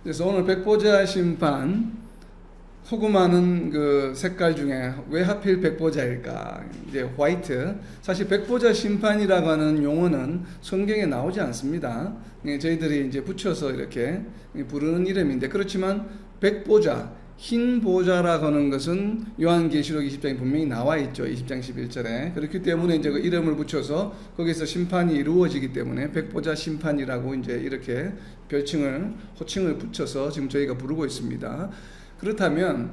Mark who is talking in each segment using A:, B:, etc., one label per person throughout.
A: 그래서 오늘 백보자 심판, 소금하는 그 색깔 중에 왜 하필 백보자일까? 이제 화이트. 사실 백보자 심판이라고 하는 용어는 성경에 나오지 않습니다. 저희들이 이제 붙여서 이렇게 부르는 이름인데, 그렇지만 백보자, 흰 보자라고 하는 것은 요한계시록 20장에 분명히 나와 있죠. 20장 11절에. 그렇기 때문에 이제 그 이름을 붙여서 거기서 심판이 이루어지기 때문에 백보자 심판이라고 이제 이렇게 호칭을 붙여서 지금 저희가 부르고 있습니다. 그렇다면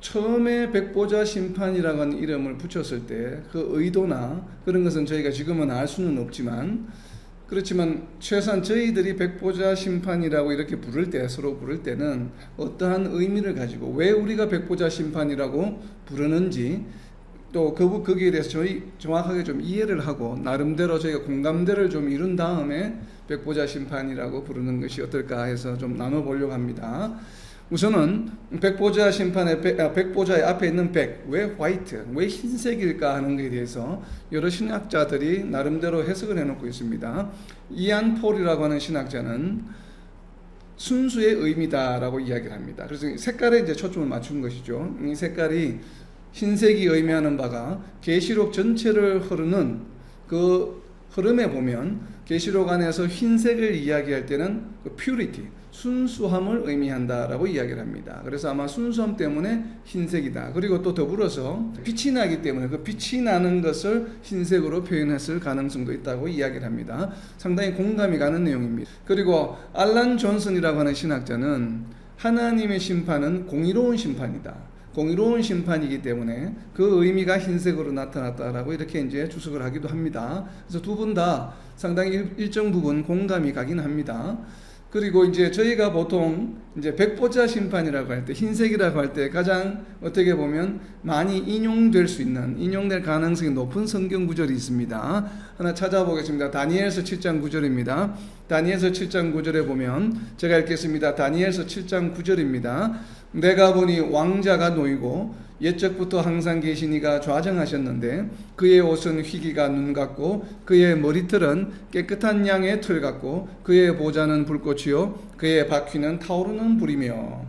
A: 처음에 백보자 심판이라고 하는 이름을 붙였을 때 그 의도나 그런 것은 저희가 지금은 알 수는 없지만, 그렇지만 최소한 저희들이 백보자 심판이라고 이렇게 서로 부를 때는 어떠한 의미를 가지고 왜 우리가 백보자 심판이라고 부르는지, 또 거기에 대해서 저희 정확하게 좀 이해를 하고 나름대로 저희가 공감대를 좀 이룬 다음에 백보자 심판이라고 부르는 것이 어떨까 해서 좀 나눠보려고 합니다. 우선은 백보자 심판의 백보자의 앞에 있는 왜 화이트, 왜 흰색일까 하는 것에 대해서 여러 신학자들이 나름대로 해석을 해놓고 있습니다. 이안 폴이라고 하는 신학자는 순수의 의미다라고 이야기를 합니다. 그래서 색깔에 이제 초점을 맞춘 것이죠. 이 색깔이 흰색이 의미하는 바가 계시록 전체를 흐르는 그 흐름에 보면 계시록 안에서 흰색을 이야기할 때는 그 purity, 순수함을 의미한다라고 이야기를 합니다. 그래서 아마 순수함 때문에 흰색이다. 그리고 또 더불어서 빛이 나기 때문에 그 빛이 나는 것을 흰색으로 표현했을 가능성도 있다고 이야기를 합니다. 상당히 공감이 가는 내용입니다. 그리고 알란 존슨이라고 하는 신학자는 하나님의 심판은 공의로운 심판이다, 공의로운 심판이기 때문에 그 의미가 흰색으로 나타났다라고 이렇게 이제 주석을 하기도 합니다. 그래서 두 분 다 상당히 일정 부분 공감이 가긴 합니다. 그리고 이제 저희가 보통 이제 백보자 심판이라고 할 때, 흰색이라고 할 때 가장 어떻게 보면 많이 인용될 가능성이 높은 성경 구절이 있습니다. 하나 찾아보겠습니다. 다니엘서 7장 9절입니다. 다니엘서 7장 9절에 보면 제가 읽겠습니다. 다니엘서 7장 9절입니다. 내가 보니 왕자가 놓이고 옛적부터 항상 계신 이가 좌정하셨는데 그의 옷은 희기가 눈 같고 그의 머리털은 깨끗한 양의 털 같고 그의 보좌는 불꽃이요 그의 바퀴는 타오르는 불이며.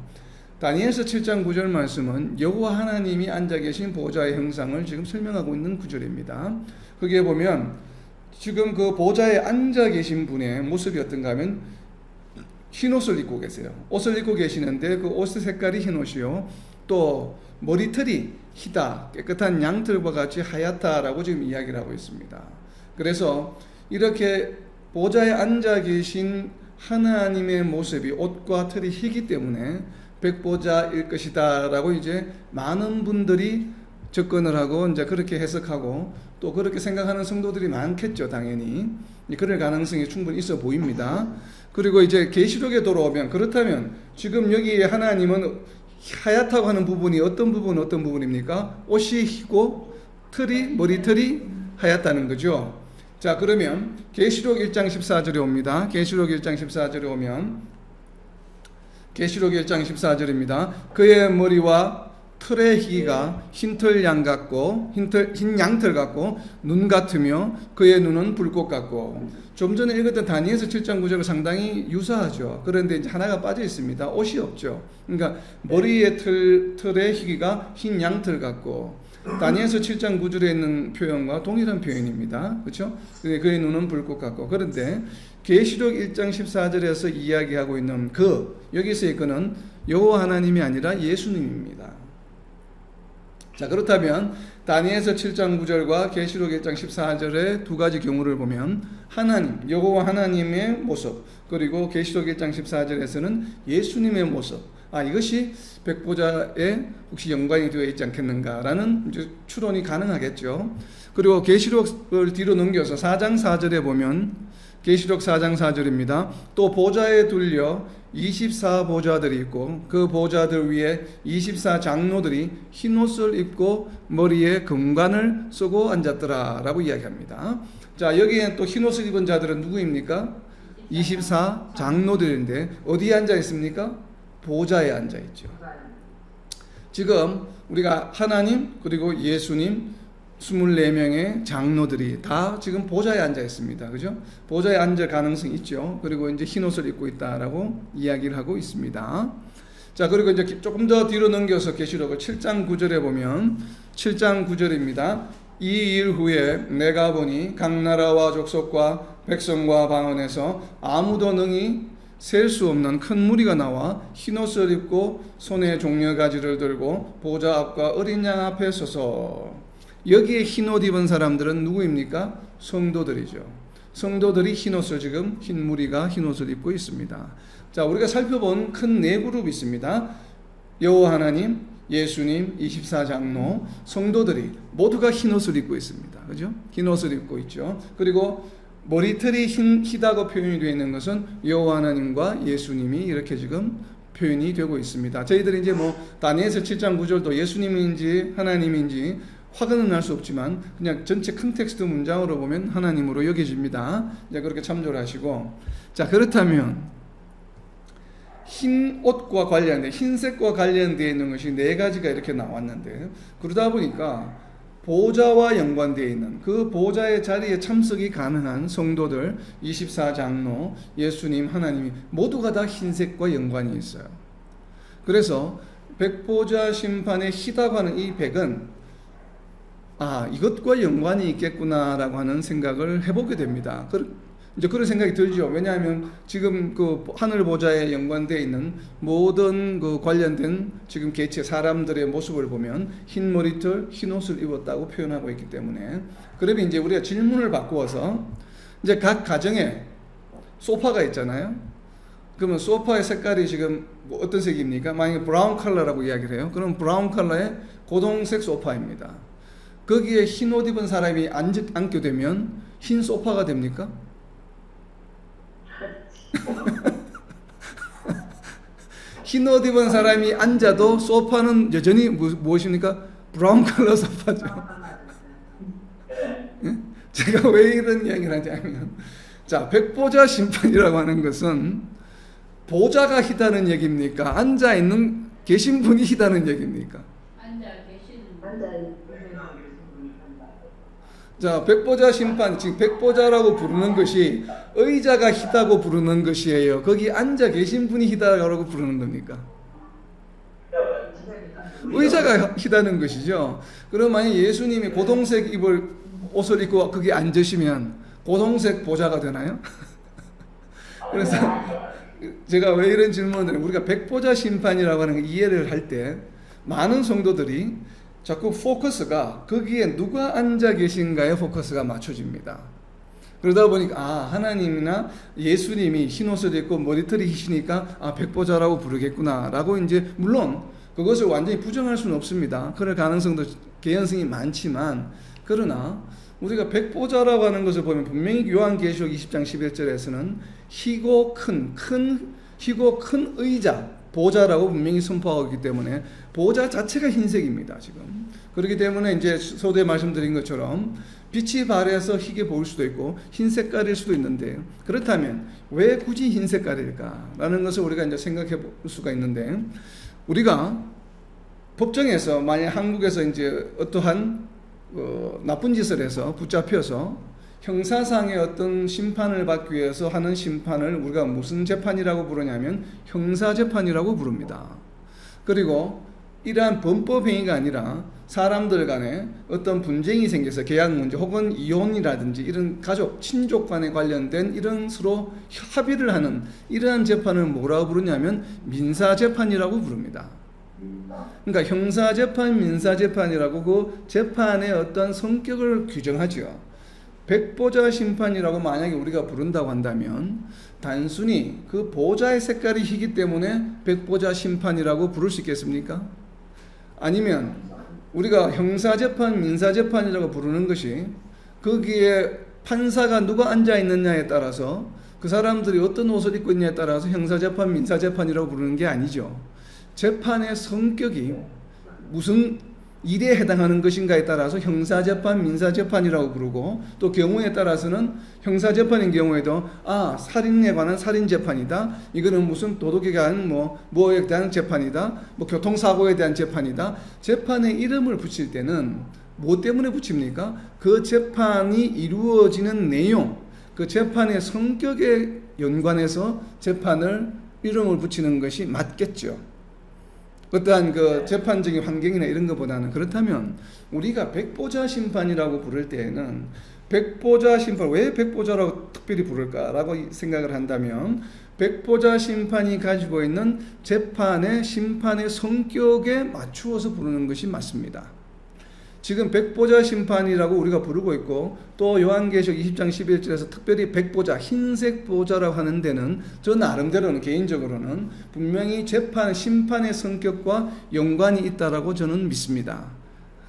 A: 다니엘서 7장 9절 말씀은 여호와 하나님이 앉아 계신 보좌의 형상을 지금 설명하고 있는 구절입니다. 거기에 보면 지금 그 보좌에 앉아 계신 분의 모습이 어떤가 하면 흰 옷을 입고 계세요. 옷을 입고 계시는데 그 옷의 색깔이 흰 옷이요, 또 머리털이 희다, 깨끗한 양털과 같이 하얗다라고 지금 이야기를 하고 있습니다. 그래서 이렇게 보좌에 앉아 계신 하나님의 모습이 옷과 털이 희기 때문에 백보자일 것이다 라고 이제 많은 분들이 접근을 하고 이제 그렇게 해석하고 또 그렇게 생각하는 성도들이 많겠죠. 당연히 그럴 가능성이 충분히 있어 보입니다. 그리고 이제 계시록에 돌아오면, 그렇다면 지금 여기 하나님은 하얗다고 하는 부분이 어떤 부분입니까? 옷이 희고 머리털이 하얗다는 거죠. 자, 그러면 계시록 1장 14절에 옵니다. 계시록 1장 14절에 오면 계시록 1장 14절입니다. 그의 머리와 털의 희기가 흰 양털 같고 눈 같으며 그의 눈은 불꽃 같고. 좀 전에 읽었던 다니엘서 7장 9절과 상당히 유사하죠. 그런데 이제 하나가 빠져 있습니다. 옷이 없죠. 그러니까 머리의 털의 희기가 흰 양털 같고, 다니엘서 7장 9절에 있는 표현과 동일한 표현입니다. 그렇죠? 그의 눈은 불꽃 같고. 그런데 계시록 1장 14절에서 이야기하고 있는 여기서의 그는 여호와 하나님이 아니라 예수님입니다. 자, 그렇다면 다니엘서 7장 9절과 계시록 1장 14절의 두 가지 경우를 보면 여호와 하나님의 모습, 그리고 계시록 1장 14절에서는 예수님의 모습, 이것이 백보자에 혹시 연관이 되어 있지 않겠는가라는 이제 추론이 가능하겠죠. 그리고 계시록을 뒤로 넘겨서 4장 4절에 보면 계시록 4장 4절입니다. 또 보좌에 둘려 24보좌들이 있고 그 보좌들 위에 24장로들이 흰옷을 입고 머리에 금관을 쓰고 앉았더라 라고 이야기합니다. 자, 여기에 또 흰옷을 입은 자들은 누구입니까? 24장로들인데 어디에 앉아 있습니까? 보좌에 앉아 있죠. 지금 우리가 하나님, 그리고 예수님, 24명의 장로들이 다 지금 보좌에 앉아 있습니다. 그죠? 보좌에 앉을 가능성이 있죠. 그리고 이제 흰 옷을 입고 있다라고 이야기를 하고 있습니다. 자, 그리고 이제 조금 더 뒤로 넘겨서 계시록을 7장 9절에 보면 7장 9절입니다. 이 일 후에 내가 보니 각 나라와 족속과 백성과 방언에서 아무도 능히 셀 수 없는 큰 무리가 나와 흰옷을 입고 손에 종려가지를 들고 보좌 앞과 어린 양 앞에 서서. 여기에 흰옷 입은 사람들은 누구입니까? 성도들이죠. 성도들이 흰옷을 지금 흰 무리가 흰옷을 입고 있습니다. 자, 우리가 살펴본 큰 네 그룹이 있습니다. 여호와 하나님, 예수님, 24장로, 성도들이 모두가 흰옷을 입고 있습니다. 그죠? 흰옷을 입고 있죠. 그리고 머리털이 희다고 표현이 되어 있는 것은 여호와 하나님과 예수님이 이렇게 지금 표현이 되고 있습니다. 저희들이 이제 다니엘서 7장 9절도 예수님인지 하나님인지 확언은 날 수 없지만 그냥 전체 컨텍스트 문장으로 보면 하나님으로 여겨집니다. 이제 그렇게 참조를 하시고, 자, 그렇다면 흰 옷과 관련된, 흰색과 관련되어 있는 것이 네 가지가 이렇게 나왔는데, 그러다 보니까 보좌와 연관되어 있는 그 보좌의 자리에 참석이 가능한 성도들 24장로, 예수님, 하나님이 모두가 다 흰색과 연관이 있어요. 그래서 백보자 심판의 희다고 하는 이 백은 이것과 연관이 있겠구나라고 하는 생각을 해보게 됩니다. 이제 그런 생각이 들죠. 왜냐하면 지금 그 하늘 보좌에 연관되어 있는 모든 그 관련된 지금 개체 사람들의 모습을 보면 흰 머리털, 흰 옷을 입었다고 표현하고 있기 때문에, 그러면 이제 우리가 질문을 바꾸어서 이제 각 가정에 소파가 있잖아요. 그러면 소파의 색깔이 지금 어떤 색입니까? 만약에 브라운 컬러라고 이야기를 해요. 그럼 브라운 컬러의 고동색 소파입니다. 거기에 흰 옷 입은 사람이 앉게 되면 흰 소파가 됩니까? 흰 옷 입은 사람이 앉아도 소파는 여전히 무엇입니까? 브라운 컬러 소파죠. 예? 제가 왜 이런 이야기를 하냐면, 자, 백보자 심판이라고 하는 것은 보좌가 희다는 얘기입니까? 앉아 있는 계신 분이 희다는 얘기입니까? 자, 백보자 심판, 지금 백보자라고 부르는 것이 의자가 희다고 부르는 것이에요. 거기 앉아 계신 분이 희다라고 부르는 겁니까? 의자가 희다는 것이죠. 그럼 만약 예수님이 고동색 옷을 입고 거기 앉으시면 고동색 보좌가 되나요? 그래서 제가 왜 이런 질문을, 우리가 백보자 심판이라고 하는 걸 이해를 할 때 많은 성도들이 자꾸 포커스가 거기에 누가 앉아 계신가에 포커스가 맞춰집니다. 그러다 보니까 하나님이나 예수님이 흰옷을 입고 머리털이 희시니까 백보자라고 부르겠구나 라고, 이제 물론 그것을 완전히 부정할 수는 없습니다. 그럴 가능성도, 개연성이 많지만, 그러나 우리가 백보자라고 하는 것을 보면 분명히 요한계시록 20장 11절에서는 희고 큰 의자, 보좌라고 분명히 선포하고 있기 때문에 보좌 자체가 흰색입니다, 지금. 그렇기 때문에 이제 서두에 말씀드린 것처럼 빛이 발해서 희게 보일 수도 있고 흰 색깔일 수도 있는데, 그렇다면 왜 굳이 흰 색깔일까라는 것을 우리가 이제 생각해 볼 수가 있는데, 우리가 법정에서 만약 한국에서 이제 어떠한 나쁜 짓을 해서 붙잡혀서 형사상의 어떤 심판을 받기 위해서 하는 심판을 우리가 무슨 재판이라고 부르냐면 형사재판이라고 부릅니다. 그리고 이러한 범법행위가 아니라 사람들 간에 어떤 분쟁이 생겨서 계약 문제 혹은 이혼이라든지 이런 가족, 친족 간에 관련된 이런 서로 합의를 하는 이러한 재판을 뭐라고 부르냐면 민사재판이라고 부릅니다. 그러니까 형사재판, 민사재판이라고 그 재판의 어떤 성격을 규정하죠. 백보자 심판이라고 만약에 우리가 부른다고 한다면 단순히 그 보좌의 색깔이 희기 때문에 백보자 심판이라고 부를 수 있겠습니까? 아니면 우리가 형사재판, 민사재판이라고 부르는 것이 거기에 판사가 누가 앉아 있느냐에 따라서 그 사람들이 어떤 옷을 입고 있느냐에 따라서 형사재판, 민사재판이라고 부르는 게 아니죠. 재판의 성격이 무슨 일에 해당하는 것인가에 따라서 형사재판, 민사재판이라고 부르고, 또 경우에 따라서는 형사재판인 경우에도 살인에 관한 살인재판이다, 이거는 무슨 도덕에 관한 뭐에 대한 재판이다, 교통사고에 대한 재판이다, 재판에 이름을 붙일 때는 뭐 때문에 붙입니까? 그 재판이 이루어지는 내용, 그 재판의 성격에 연관해서 재판을 이름을 붙이는 것이 맞겠죠. 어떠한 그 재판적인 환경이나 이런 것보다는. 그렇다면 우리가 백보자 심판이라고 부를 때에는 백보자 심판, 왜 백보자라고 특별히 부를까라고 생각을 한다면 백보자 심판이 가지고 있는 재판의 심판의 성격에 맞추어서 부르는 것이 맞습니다. 지금 백보자 심판이라고 우리가 부르고 있고, 또 요한계시록 20장 11절에서 특별히 백보자, 흰색 보자라고 하는 데는 저 나름대로는 개인적으로는 분명히 재판, 심판의 성격과 연관이 있다라고 저는 믿습니다.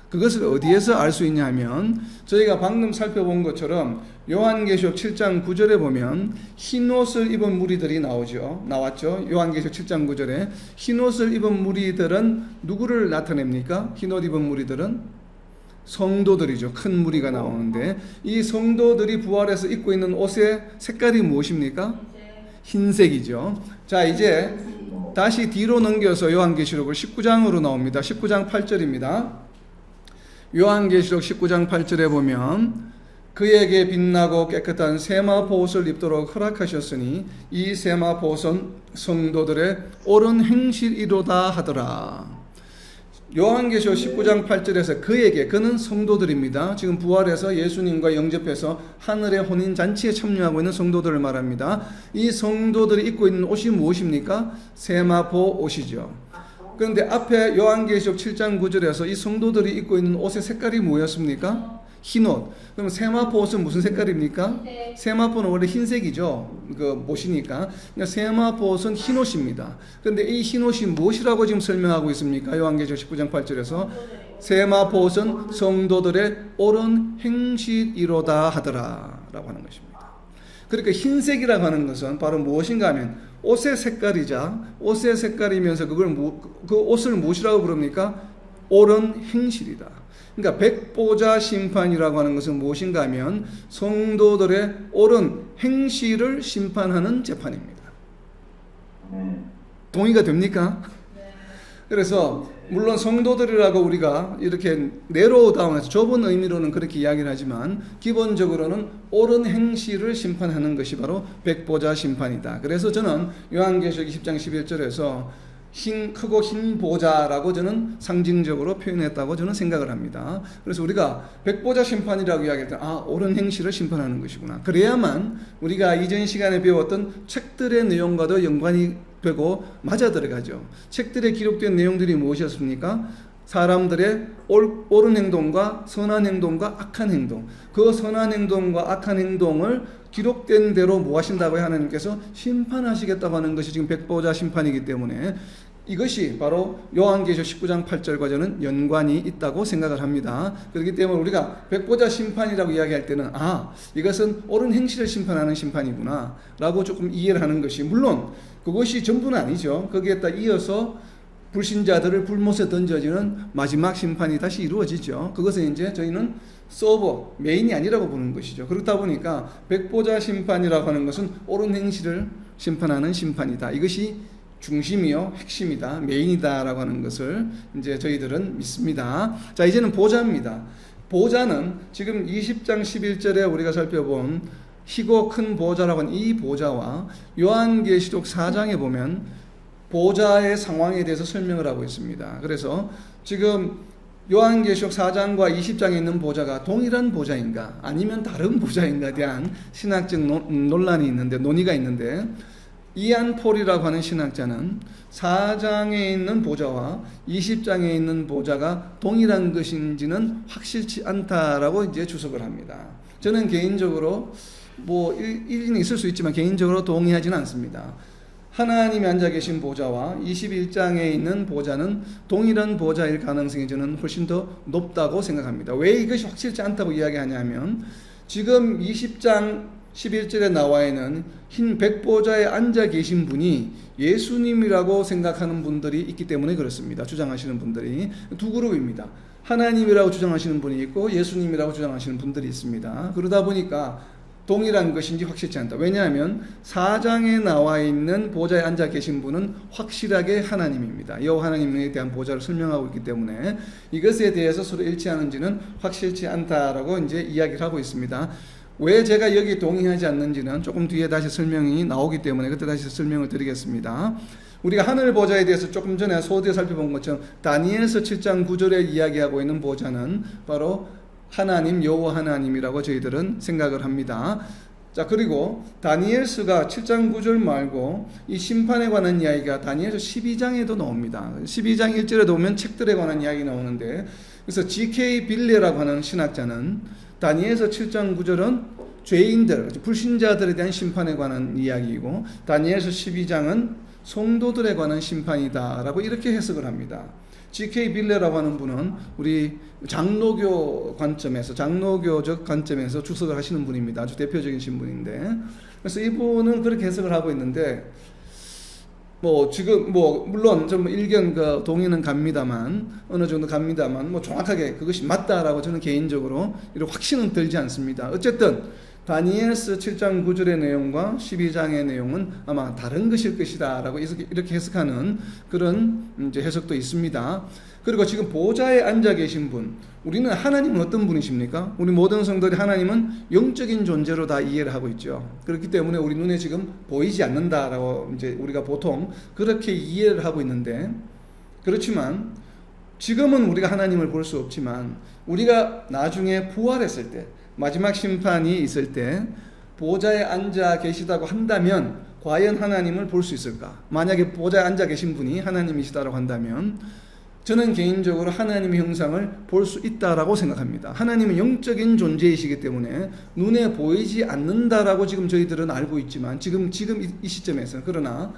A: 그것을 어디에서 알 수 있냐 하면 저희가 방금 살펴본 것처럼 요한계시록 7장 9절에 보면 흰옷을 입은 무리들이 나왔죠. 요한계시록 7장 9절에 흰옷을 입은 무리들은 누구를 나타냅니까? 흰옷 입은 무리들은 성도들이죠. 큰 무리가 나오는데 이 성도들이 부활해서 입고 있는 옷의 색깔이 무엇입니까? 흰색이죠. 자, 이제 다시 뒤로 넘겨서 요한계시록을 19장으로 나옵니다. 19장 8절입니다. 요한계시록 19장 8절에 보면 그에게 빛나고 깨끗한 세마포옷을 입도록 허락하셨으니 이 세마포옷은 성도들의 옳은 행실이로다 하더라. 요한계시록 19장 8절에서 그에게, 그는 성도들입니다. 지금 부활해서 예수님과 영접해서 하늘의 혼인잔치에 참여하고 있는 성도들을 말합니다. 이 성도들이 입고 있는 옷이 무엇입니까? 세마포 옷이죠. 그런데 앞에 요한계시록 7장 9절에서 이 성도들이 입고 있는 옷의 색깔이 뭐였습니까? 흰옷. 그럼 세마포 옷은 무슨 색깔입니까? 세마포는 원래 흰색이죠. 그 옷이니까. 그러니까 세마포 옷은 흰옷입니다. 그런데 이 흰옷이 무엇이라고 지금 설명하고 있습니까? 요한계시록 19장 8절에서 세마포 옷은 성도들의 옳은 행실이로다 하더라 라고 하는 것입니다. 그러니까 흰색이라고 하는 것은 바로 무엇인가 하면 옷의 색깔이자, 옷의 색깔이면서 그 옷을 무엇이라고 부릅니까? 옳은 행실이다. 그러니까 백보자 심판이라고 하는 것은 무엇인가 하면 성도들의 옳은 행실을 심판하는 재판입니다. 동의가 됩니까? 그래서 물론 성도들이라고 우리가 이렇게 내로우 다운해서 좁은 의미로는 그렇게 이야기를 하지만 기본적으로는 옳은 행실을 심판하는 것이 바로 백보자 심판이다. 그래서 저는 요한계시록 20장 11절에서 크고 흰 보자라고 저는 상징적으로 표현했다고 저는 생각을 합니다. 그래서 우리가 백보자 심판이라고 이야기할 때 옳은 행실을 심판하는 것이구나. 그래야만 우리가 이전 시간에 배웠던 책들의 내용과도 연관이 되고 맞아 들어가죠. 책들에 기록된 내용들이 무엇이었습니까? 사람들의 옳은 행동과 선한 행동과 악한 행동, 그 선한 행동과 악한 행동을 기록된 대로 뭐 하신다고 하나님께서 심판하시겠다고 하는 것이 지금 백보자 심판이기 때문에 이것이 바로 요한계시록 19장 8절과 저는 연관이 있다고 생각을 합니다. 그렇기 때문에 우리가 백보자 심판이라고 이야기할 때는 이것은 옳은 행실을 심판하는 심판이구나 라고 조금 이해를 하는 것이, 물론 그것이 전부는 아니죠. 거기에다 이어서 불신자들을 불못에 던져지는 마지막 심판이 다시 이루어지죠. 그것은 이제 저희는 서버, 메인이 아니라고 보는 것이죠. 그렇다 보니까 백보자 심판이라고 하는 것은 옳은 행실을 심판하는 심판이다. 이것이 중심이요, 핵심이다, 메인이다라고 하는 것을 이제 저희들은 믿습니다. 자, 이제는 보좌입니다. 보좌는 지금 20장 11절에 우리가 살펴본 희고 큰 보좌라고 하는 이 보좌와 요한계시록 4장에 보면 보좌의 상황에 대해서 설명을 하고 있습니다. 그래서 지금 요한계시록 4장과 20장에 있는 보좌가 동일한 보좌인가 아니면 다른 보좌인가에 대한 신학적 논란이 있는데, 논의가 있는데, 이안 폴이라고 하는 신학자는 4장에 있는 보좌와 20장에 있는 보좌가 동일한 것인지는 확실치 않다라고 이제 주석을 합니다. 저는 개인적으로 일리는 있을 수 있지만 개인적으로 동의하지는 않습니다. 하나님이 앉아 계신 보좌와 21장에 있는 보좌는 동일한 보좌일 가능성이 저는 훨씬 더 높다고 생각합니다. 왜 이것이 확실치 않다고 이야기하냐면 지금 20장 11절에 나와 있는 흰 백보좌에 앉아 계신 분이 예수님이라고 생각하는 분들이 있기 때문에 그렇습니다. 주장하시는 분들이 두 그룹입니다. 하나님이라고 주장하시는 분이 있고 예수님이라고 주장하시는 분들이 있습니다. 그러다 보니까 동일한 것인지 확실치 않다. 왜냐하면 4장에 나와 있는 보좌에 앉아 계신 분은 확실하게 하나님입니다. 여호와 하나님에 대한 보좌를 설명하고 있기 때문에 이것에 대해서 서로 일치하는지는 확실치 않다라고 이제 이야기를 하고 있습니다. 왜 제가 여기 동의하지 않는지는 조금 뒤에 다시 설명이 나오기 때문에 그때 다시 설명을 드리겠습니다. 우리가 하늘 보좌에 대해서 조금 전에 소두에 살펴본 것처럼 다니엘서 7장 9절에 이야기하고 있는 보좌는 바로 하나님 여호와 하나님이라고 저희들은 생각을 합니다. 자, 그리고 다니엘서가 7장 9절 말고 이 심판에 관한 이야기가 다니엘서 12장에도 나옵니다. 12장 1절에도 보면 책들에 관한 이야기 나오는데, 그래서 G.K. 빌레라고 하는 신학자는 다니엘서 7장 9절은 죄인들, 불신자들에 대한 심판에 관한 이야기이고 다니엘서 12장은 성도들에 관한 심판이다라고 이렇게 해석을 합니다. G.K. 빌레라고 하는 분은 우리 장로교 관점에서, 장로교적 관점에서 주석을 하시는 분입니다. 아주 대표적인 신분인데, 그래서 이분은 그렇게 해석을 하고 있는데, 지금 물론 좀 일견 동의는 갑니다만, 어느 정도 갑니다만, 정확하게 그것이 맞다라고 저는 개인적으로 이런 확신은 들지 않습니다. 어쨌든 다니엘서 7장 9절의 내용과 12장의 내용은 아마 다른 것일 것이다 라고 이렇게 해석하는 그런 이제 해석도 있습니다. 그리고 지금 보좌에 앉아 계신 분, 우리는 하나님은 어떤 분이십니까? 우리 모든 성도들이 하나님은 영적인 존재로 다 이해를 하고 있죠. 그렇기 때문에 우리 눈에 지금 보이지 않는다라고 이제 우리가 보통 그렇게 이해를 하고 있는데, 그렇지만 지금은 우리가 하나님을 볼 수 없지만 우리가 나중에 부활했을 때, 마지막 심판이 있을 때 보좌에 앉아 계시다고 한다면 과연 하나님을 볼 수 있을까? 만약에 보좌에 앉아 계신 분이 하나님이시다고 한다면 저는 개인적으로 하나님의 형상을 볼 수 있다라고 생각합니다. 하나님은 영적인 존재이시기 때문에 눈에 보이지 않는다라고 지금 저희들은 알고 있지만 지금 이 시점에서, 그러나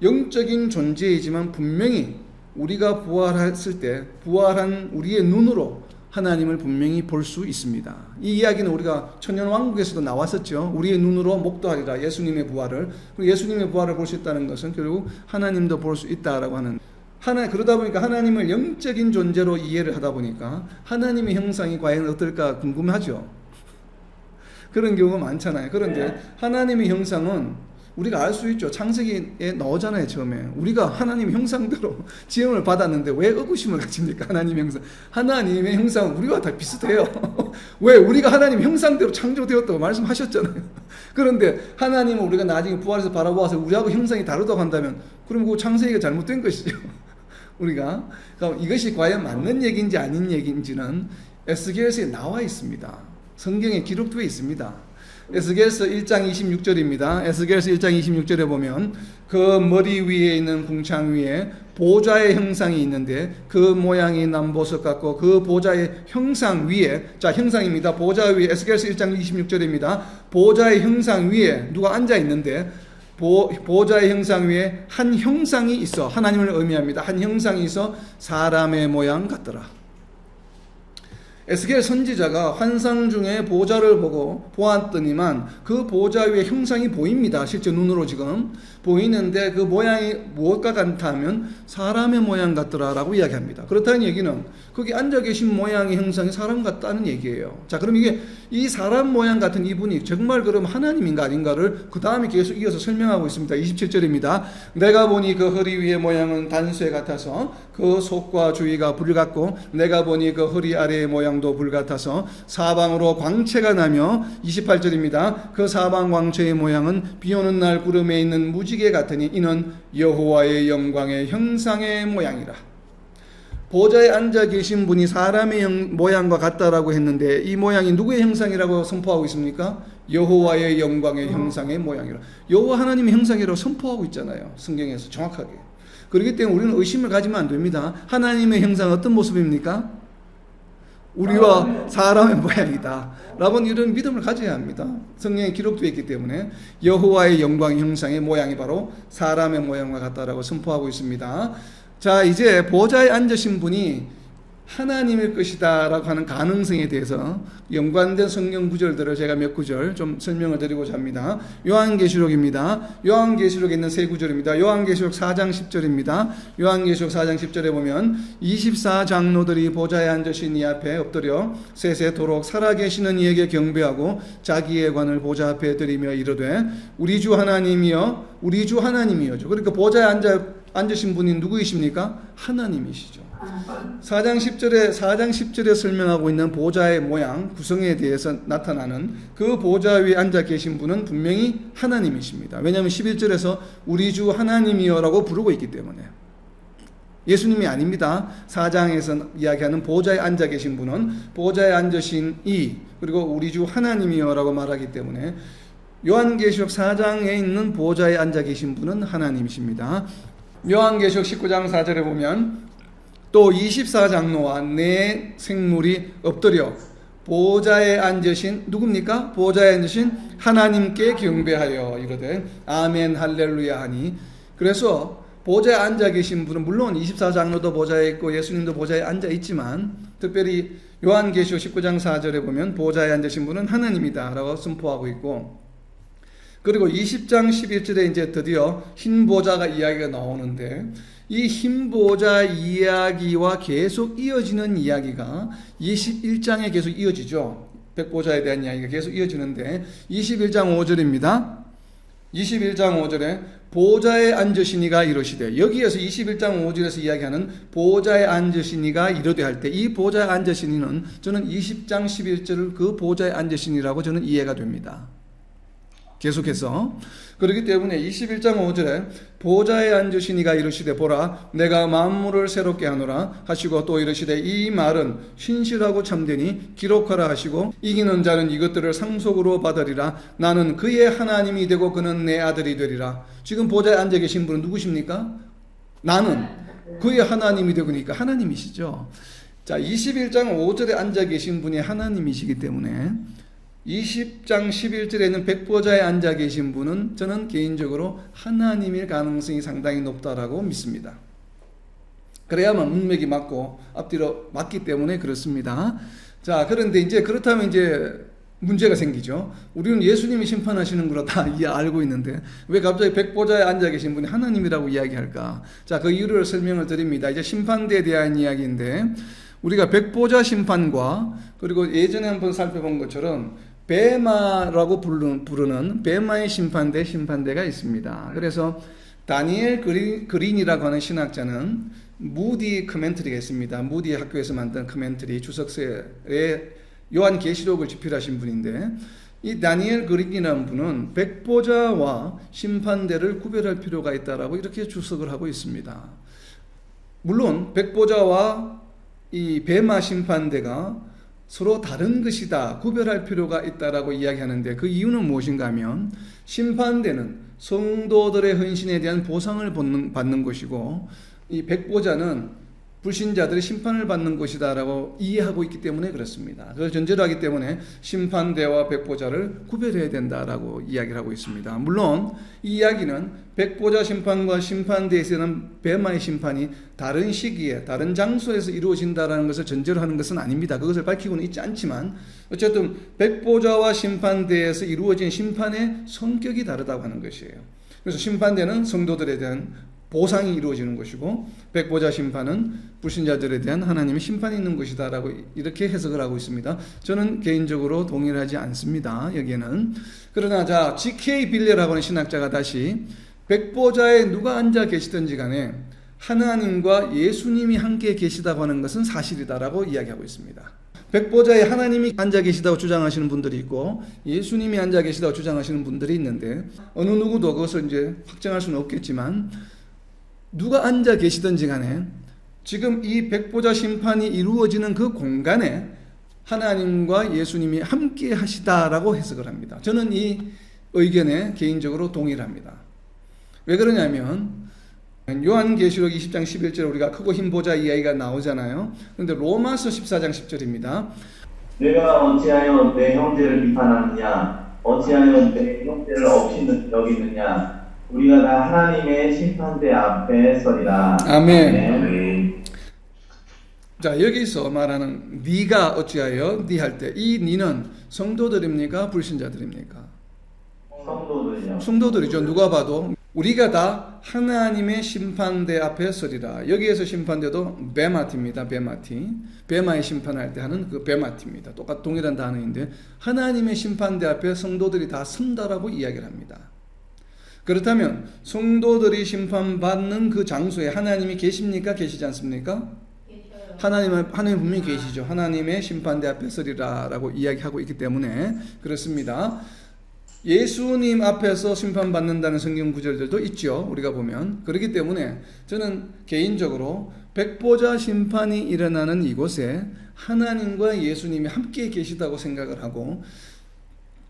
A: 영적인 존재이지만 분명히 우리가 부활했을 때 부활한 우리의 눈으로 하나님을 분명히 볼 수 있습니다. 이 이야기는 우리가 천년왕국에서도 나왔었죠. 우리의 눈으로 목도하리라, 예수님의 부활을. 그리고 예수님의 부활을 볼 수 있다는 것은 결국 하나님도 볼 수 있다라고 하는, 그러다 보니까 하나님을 영적인 존재로 이해를 하다 보니까 하나님의 형상이 과연 어떨까 궁금하죠. 그런 경우가 많잖아요. 그런데 하나님의 형상은 우리가 알 수 있죠. 창세기에 나오잖아요. 처음에 우리가 하나님의 형상대로 지음을 받았는데 왜 의구심을 가집니까? 하나님의 형상, 하나님의 형상은 우리와 다 비슷해요. 왜? 우리가 하나님의 형상대로 창조되었다고 말씀하셨잖아요. 그런데 하나님은 우리가 나중에 부활해서 바라보아서 우리하고 형상이 다르다고 한다면 그럼 그 창세기가 잘못된 것이죠. 우리가 그러니까 이것이 과연 맞는 얘기인지 아닌 얘기인지는 에스겔서에 나와 있습니다. 성경에 기록되어 있습니다. 에스겔서 1장 26절입니다. 에스겔서 1장 26절에 보면 그 머리 위에 있는 궁창 위에 보좌의 형상이 있는데 그 모양이 남보석 같고 그 보좌의 형상 위에, 자 형상입니다. 보좌 위에, 에스겔서 1장 26절입니다. 보좌의 형상 위에 누가 앉아 있는데 보좌의 형상 위에 한 형상이 있어. 하나님을 의미합니다. 한 형상이 있어 사람의 모양 같더라. 에스겔 선지자가 환상 중에 보좌를 보았더니만 그 보좌 위에 형상이 보입니다. 실제 눈으로 지금 보이는데 그 모양이 무엇과 같다면 사람의 모양 같더라라고 이야기합니다. 그렇다는 얘기는 거기 앉아 계신 모양의 형상이 사람 같다는 얘기예요. 자, 그럼 이게 이 사람 모양 같은 이분이 정말 그럼 하나님인가 아닌가를 그 다음에 계속 이어서 설명하고 있습니다. 27절입니다. 내가 보니 그 허리 위의 모양은 단쇠 같아서 그 속과 주위가 불 같고 내가 보니 그 허리 아래의 모양도 불 같아서 사방으로 광채가 나며, 28절입니다. 그 사방 광채의 모양은 비오는 날 구름에 있는 무지개 같으니 이는 여호와의 영광의 형상의 모양이라. 보좌에 앉아 계신 분이 사람의 모양과 같다라고 했는데 이 모양이 누구의 형상이라고 선포하고 있습니까? 여호와의 영광의 형상의 모양이라. 여호와 하나님의 형상이라고 선포하고 있잖아요. 성경에서 정확하게. 그렇기 때문에 우리는 의심을 가지면 안 됩니다. 하나님의 형상은 어떤 모습입니까? 우리와 사람의 모양이다 라는 이런 믿음을 가져야 합니다. 성경에 기록되어 있기 때문에 여호와의 영광의 형상의 모양이 바로 사람의 모양과 같다라고 선포하고 있습니다. 자, 이제 보좌에 앉으신 분이 하나님일 것이다 라고 하는 가능성에 대해서 연관된 성경 구절들을 제가 몇 구절 좀 설명을 드리고자 합니다. 요한계시록입니다. 요한계시록에 있는 세 구절입니다. 요한계시록 4장 10절입니다. 요한계시록 4장 10절에 보면 24장로들이 보좌에 앉으신 이 앞에 엎드려 세세토록 살아계시는 이에게 경배하고 자기의 관을 보좌 앞에 드리며 이르되 우리 주 하나님이여 우리 주 하나님이여죠. 그러니까 보좌에 앉으신 분이 누구이십니까? 하나님이시죠. 4장 10절에 설명하고 있는 보좌의 모양, 구성에 대해서 나타나는 그 보좌 위에 앉아 계신 분은 분명히 하나님이십니다. 왜냐하면 11절에서 우리 주 하나님이여라고 부르고 있기 때문에. 예수님이 아닙니다. 4장에서 이야기하는 보좌에 앉아 계신 분은 보좌에 앉으신 이, 그리고 우리 주 하나님이여라고 말하기 때문에 요한계시록 4장에 있는 보좌에 앉아 계신 분은 하나님이십니다. 요한계시록 19장 4절에 보면 또 24장로와 네 생물이 엎드려 보좌에 앉으신 누굽니까? 보좌에 앉으신 하나님께 경배하여 이르되 아멘 할렐루야 하니, 그래서 보좌에 앉아 계신 분은 물론 24장로도 보좌에 있고 예수님도 보좌에 앉아 있지만 특별히 요한계시록 19장 4절에 보면 보좌에 앉으신 분은 하나님이다 라고 선포하고 있고, 그리고 20장 11절에 이제 드디어 흰 보좌가 이야기가 나오는데 이 흰 보좌 이야기와 계속 이어지는 이야기가 21장에 계속 이어지죠. 백보좌에 대한 이야기가 계속 이어지는데 21장 5절입니다. 21장 5절에 보좌에 앉으시니가 이르시되, 여기에서 21장 5절에서 이야기하는 보좌에 앉으시니가 이르되 할 때 이 보좌에 앉으시니는 저는 20장 11절을 그 보좌에 앉으시니라고 저는 이해가 됩니다. 계속해서 그렇기 때문에 21장 5절에 보좌에 앉으시니가 이르시되 보라 내가 만물을 새롭게 하노라 하시고 또 이르시되 이 말은 신실하고 참되니 기록하라 하시고 이기는 자는 이것들을 상속으로 받으리라. 나는 그의 하나님이 되고 그는 내 아들이 되리라. 지금 보좌에 앉아 계신 분은 누구십니까? 나는 그의 하나님이 되고, 그러니까 하나님이시죠. 자, 21장 5절에 앉아 계신 분이 하나님이시기 때문에 20장 11절에는 백보좌에 앉아 계신 분은 저는 개인적으로 하나님일 가능성이 상당히 높다라고 믿습니다. 그래야만 문맥이 맞고 앞뒤로 맞기 때문에 그렇습니다. 자, 그런데 이제 그렇다면 이제 문제가 생기죠. 우리는 예수님이 심판하시는 거로 다 알고 있는데 왜 갑자기 백보좌에 앉아 계신 분이 하나님이라고 이야기할까? 자, 그 이유를 설명을 드립니다. 이제 심판대에 대한 이야기인데 우리가 백보좌 심판과 그리고 예전에 한번 살펴본 것처럼 베마라고 부르는 베마의 심판대가 있습니다. 그래서 다니엘 그린이라고 하는 신학자는 무디 커멘터리가 있습니다. 무디 학교에서 만든 커멘터리 주석서에 요한계시록을 집필하신 분인데 이 다니엘 그린이라는 분은 백보좌와 심판대를 구별할 필요가 있다라고 이렇게 주석을 하고 있습니다. 물론 백보좌와 이 베마 심판대가 서로 다른 것이다, 구별할 필요가 있다라고 이야기하는데 그 이유는 무엇인가 하면 심판대는 성도들의 헌신에 대한 보상을 받는 것이고 이 백보좌는 불신자들이 심판을 받는 것이다라고 이해하고 있기 때문에 그렇습니다. 그걸 전제로 하기 때문에 심판대와 백보좌를 구별해야 된다라고 이야기를 하고 있습니다. 물론 이 이야기는 백보좌 심판과 심판대에서는 베마의 심판이 다른 시기에 다른 장소에서 이루어진다라는 것을 전제로 하는 것은 아닙니다. 그것을 밝히고는 있지 않지만 어쨌든 백보좌와 심판대에서 이루어진 심판의 성격이 다르다고 하는 것이에요. 그래서 심판대는 성도들에 대한 보상이 이루어지는 것이고 백보좌 심판은 불신자들에 대한 하나님의 심판이 있는 것이다라고 이렇게 해석을 하고 있습니다. 저는 개인적으로 동의를 하지 않습니다. 여기에는. 그러나 자, G.K. 빌레라고 하는 신학자가 다시 백보좌에 누가 앉아 계시든지 간에 하나님과 예수님이 함께 계시다고 하는 것은 사실이다라고 이야기하고 있습니다. 백보좌에 하나님이 앉아 계시다고 주장하시는 분들이 있고 예수님이 앉아 계시다고 주장하시는 분들이 있는데 어느 누구도 그것을 이제 확정할 수는 없겠지만 누가 앉아 계시든지 간에 지금 이 백보좌 심판이 이루어지는 그 공간에 하나님과 예수님이 함께 하시다라고 해석을 합니다. 저는 이 의견에 개인적으로 동의를 합니다. 왜 그러냐면 요한계시록 20장 11절에 우리가 크고 흰 보좌 이야기가 나오잖아요. 그런데 로마서 14장 10절입니다.
B: 내가 어찌하여 내 형제를 비판하느냐 어찌하여 내 형제를 없이 여기느냐 우리가 다 하나님의 심판대 앞에 서리라.
A: 아멘. 자, 여기서 말하는 네가 어찌하여 네 할 때 이 네는 성도들입니까? 불신자들입니까?
B: 성도들이요.
A: 성도들이죠. 누가 봐도 우리가 다 하나님의 심판대 앞에 서리라. 여기에서 심판대도 베마티입니다. 베마티. 베마의 심판할 때 하는 그 베마티입니다. 똑같 동일한 단어인데 하나님의 심판대 앞에 성도들이 다 선다라고 이야기를 합니다. 그렇다면 성도들이 심판받는 그 장소에 하나님이 계십니까? 계시지 않습니까? 하나님 분명히 계시죠. 하나님의 심판대 앞에 서리라라고 이야기하고 있기 때문에 그렇습니다. 예수님 앞에서 심판받는다는 성경 구절들도 있죠. 우리가 보면. 그렇기 때문에 저는 개인적으로 백보자 심판이 일어나는 이곳에 하나님과 예수님이 함께 계시다고 생각을 하고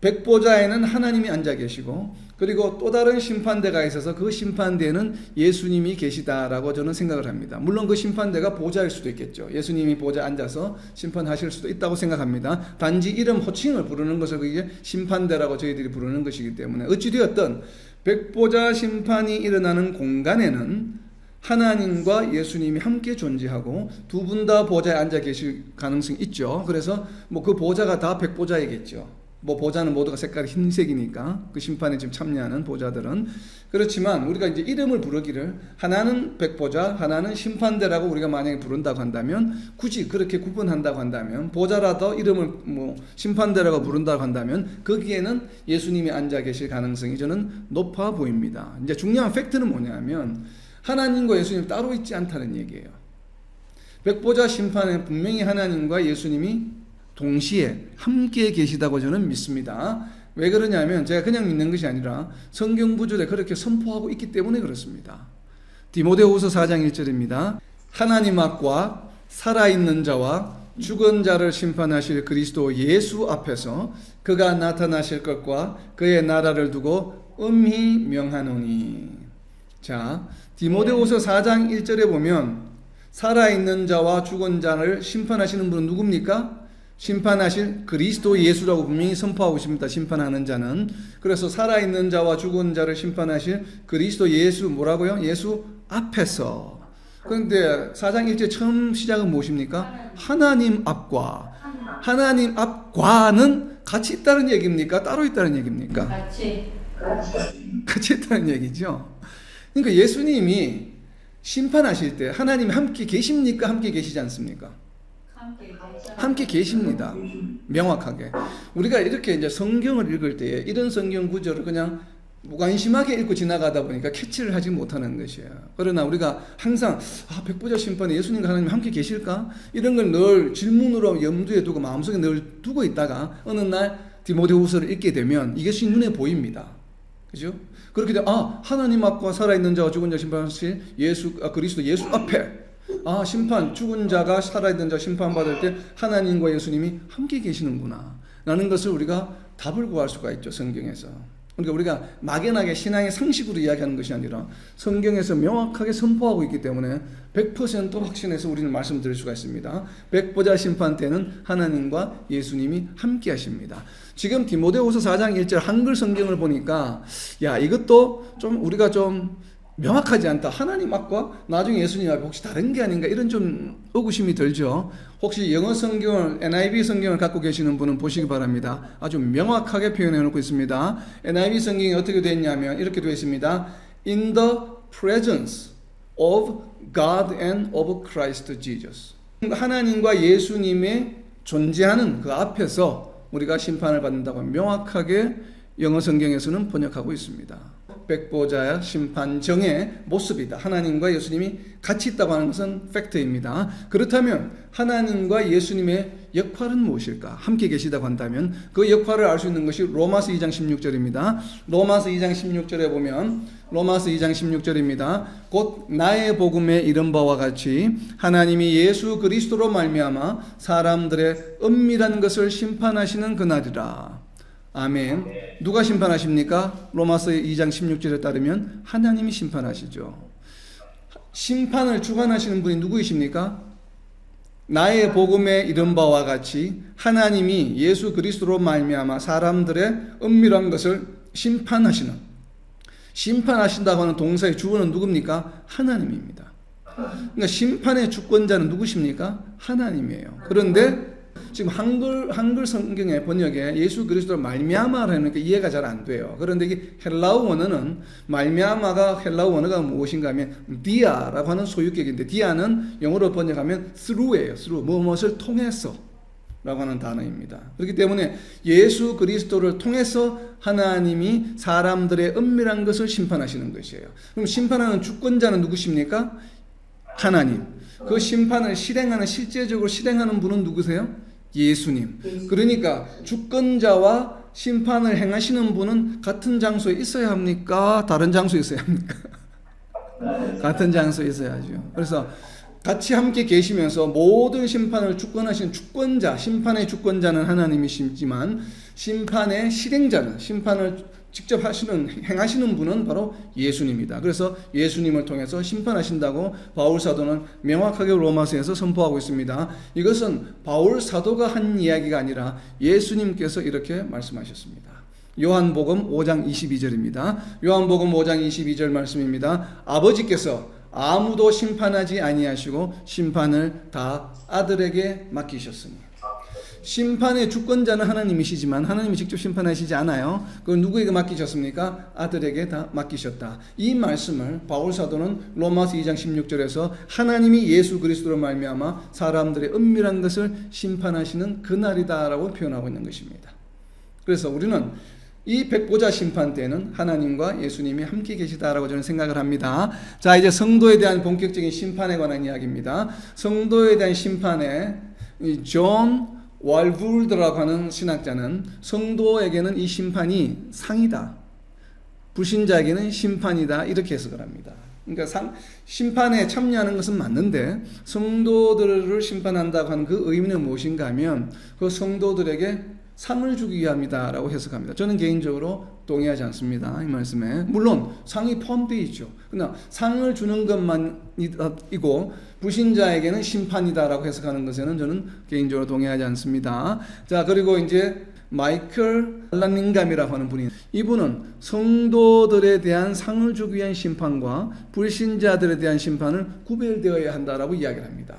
A: 백보자에는 하나님이 앉아 계시고 그리고 또 다른 심판대가 있어서 그 심판대에는 예수님이 계시다라고 저는 생각을 합니다. 물론 그 심판대가 보좌일 수도 있겠죠. 예수님이 보좌에 앉아서 심판하실 수도 있다고 생각합니다. 단지 이름 호칭을 부르는 것을 그게 심판대라고 저희들이 부르는 것이기 때문에 어찌되었든 백보자 심판이 일어나는 공간에는 하나님과 예수님이 함께 존재하고 두 분 다 보좌에 앉아 계실 가능성이 있죠. 그래서 뭐 그 보좌가 다 백보자이겠죠. 뭐 보좌는 모두가 색깔이 흰색이니까 그 심판에 지금 참여하는 보좌들은 그렇지만 우리가 이제 이름을 부르기를 하나는 백보자, 하나는 심판대라고 우리가 만약에 부른다고 한다면 굳이 그렇게 구분한다고 한다면 보좌라도 이름을 뭐 심판대라고 부른다고 한다면 거기에는 예수님이 앉아 계실 가능성이 저는 높아 보입니다. 이제 중요한 팩트는 뭐냐면 하나님과 예수님 따로 있지 않다는 얘기예요. 백보자 심판에 분명히 하나님과 예수님이 동시에 함께 계시다고 저는 믿습니다. 왜 그러냐면 제가 그냥 믿는 것이 아니라 성경 구절에 그렇게 선포하고 있기 때문에 그렇습니다. 디모데후서 4장 1절입니다. 하나님 앞과 살아있는 자와 죽은 자를 심판하실 그리스도 예수 앞에서 그가 나타나실 것과 그의 나라를 두고 엄히 명하노니. 자, 디모데후서 4장 1절에 보면 살아있는 자와 죽은 자를 심판하시는 분은 누굽니까? 심판하실 그리스도 예수라고 분명히 선포하고 있습니다. 심판하는 자는. 그래서 살아있는 자와 죽은 자를 심판하실 그리스도 예수 뭐라고요? 예수 앞에서. 그런데 4장 1절 처음 시작은 무엇입니까? 하나님 앞과. 하나님 앞과는 같이 있다는 얘기입니까? 따로 있다는 얘기입니까? 같이 있다는 얘기죠. 그러니까 예수님이 심판하실 때 하나님이 함께 계십니까? 함께 계시지 않습니까? 함께 계십니다. 명확하게. 우리가 이렇게 이제 성경을 읽을 때에 이런 성경 구절을 그냥 무관심하게 읽고 지나가다 보니까 캐치를 하지 못하는 것이에요. 그러나 우리가 항상 백보자 심판에 예수님과 하나님 함께 계실까? 이런 걸 늘 질문으로 염두에 두고 마음속에 늘 두고 있다가 어느 날 디모데후서를 읽게 되면 이것이 눈에 보입니다. 그죠? 그렇게 되면 하나님 앞과 살아있는 자와 죽은 자 심판하실 그리스도 예수 앞에 심판, 죽은 자가 살아있는 자 심판받을 때 하나님과 예수님이 함께 계시는구나 라는 것을 우리가 답을 구할 수가 있죠. 성경에서. 그러니까 우리가 막연하게 신앙의 상식으로 이야기하는 것이 아니라 성경에서 명확하게 선포하고 있기 때문에 100% 확신해서 우리는 말씀드릴 수가 있습니다. 백보자 심판 때는 하나님과 예수님이 함께 하십니다. 지금 디모데후서 4장 1절 한글 성경을 보니까 이것도 좀 우리가 좀 명확하지 않다. 하나님 앞과 나중에 예수님 앞이 혹시 다른 게 아닌가 이런 좀 의구심이 들죠. 혹시 영어 성경을 NIV 성경을 갖고 계시는 분은 보시기 바랍니다. 아주 명확하게 표현해 놓고 있습니다. NIV 성경이 어떻게 되어 있냐면 이렇게 되어 있습니다. In the presence of God and of Christ Jesus. 하나님과 예수님의 존재하는 그 앞에서 우리가 심판을 받는다고 명확하게 영어 성경에서는 번역하고 있습니다. 백보자의 심판정의 모습이다. 하나님과 예수님이 같이 있다고 하는 것은 팩트입니다. 그렇다면 하나님과 예수님의 역할은 무엇일까? 함께 계시다고 한다면 그 역할을 알 수 있는 것이 로마서 2장 16절입니다. 로마서 2장 16절에 보면 로마서 2장 16절입니다. 곧 나의 복음에 이른 바와 같이 하나님이 예수 그리스도로 말미암아 사람들의 은밀한 것을 심판하시는 그날이라. 아멘. 누가 심판하십니까? 로마서 2장 16절에 따르면 하나님이 심판하시죠. 심판을 주관하시는 분이 누구이십니까? 나의 복음에 이른 바와 같이 하나님이 예수 그리스도로 말미암아 사람들의 은밀한 것을 심판하신다고 하는 동사의 주어는 누굽니까? 하나님입니다. 그러니까 심판의 주권자는 누구십니까? 하나님이에요. 그런데 지금 한글 성경의 번역에 예수 그리스도를 말미암아라는 게 이해가 잘 안 돼요. 그런데 이게 헬라어 원어는 말미암아가 헬라어 원어가 무엇인가 하면 디아라고 하는 소유격인데 디아는 영어로 번역하면 through예요. through 무엇을 통해서 라고 하는 단어입니다. 그렇기 때문에 예수 그리스도를 통해서 하나님이 사람들의 은밀한 것을 심판하시는 것이에요. 그럼 심판하는 주권자는 누구십니까? 하나님. 그 심판을 실제적으로 실행하는 분은 누구세요? 예수님. 그러니까 주권자와 심판을 행하시는 분은 같은 장소에 있어야 합니까? 다른 장소에 있어야 합니까? 같은 장소에 있어야죠. 그래서 같이 함께 계시면서 모든 심판을 주권하시는 주권자, 심판의 주권자는 하나님이시지만 심판의 실행자는, 심판을 직접 행하시는 분은 바로 예수님이다. 그래서 예수님을 통해서 심판하신다고 바울 사도는 명확하게 로마서에서 선포하고 있습니다. 이것은 바울 사도가 한 이야기가 아니라 예수님께서 이렇게 말씀하셨습니다. 요한복음 5장 22절입니다. 요한복음 5장 22절 말씀입니다. 아버지께서 아무도 심판하지 아니하시고 심판을 다 아들에게 맡기셨으니. 심판의 주권자는 하나님이시지만 하나님이 직접 심판하시지 않아요. 그걸 누구에게 맡기셨습니까? 아들에게 다 맡기셨다. 이 말씀을 바울 사도는 로마서 2장 16절에서 하나님이 예수 그리스도로 말미암아 사람들의 은밀한 것을 심판하시는 그날이다라고 표현하고 있는 것입니다. 그래서 우리는 이 백보자 심판 때는 하나님과 예수님이 함께 계시다라고 저는 생각을 합니다. 자, 이제 성도에 대한 본격적인 심판에 관한 이야기입니다. 성도에 대한 심판에 존 왈불드라고 하는 신학자는 성도에게는 이 심판이 상이다, 불신자에게는 심판이다, 이렇게 해석을 합니다. 그러니까 심판에 참여하는 것은 맞는데 성도들을 심판한다고 하는 그 의미는 무엇인가 하면 그 성도들에게 상을 주기 위함이다라고 해석합니다. 저는 개인적으로 동의하지 않습니다. 이 말씀에. 물론 상이 포함되어 있죠. 그러나 상을 주는 것만이고 불신자에게는 심판이다라고 해석하는 것에는 저는 개인적으로 동의하지 않습니다. 자, 그리고 이제 마이클 알라닝감이라고 하는 분이, 이분은 성도들에 대한 상을 주기 위한 심판과 불신자들에 대한 심판을 구별되어야 한다라고 이야기를 합니다.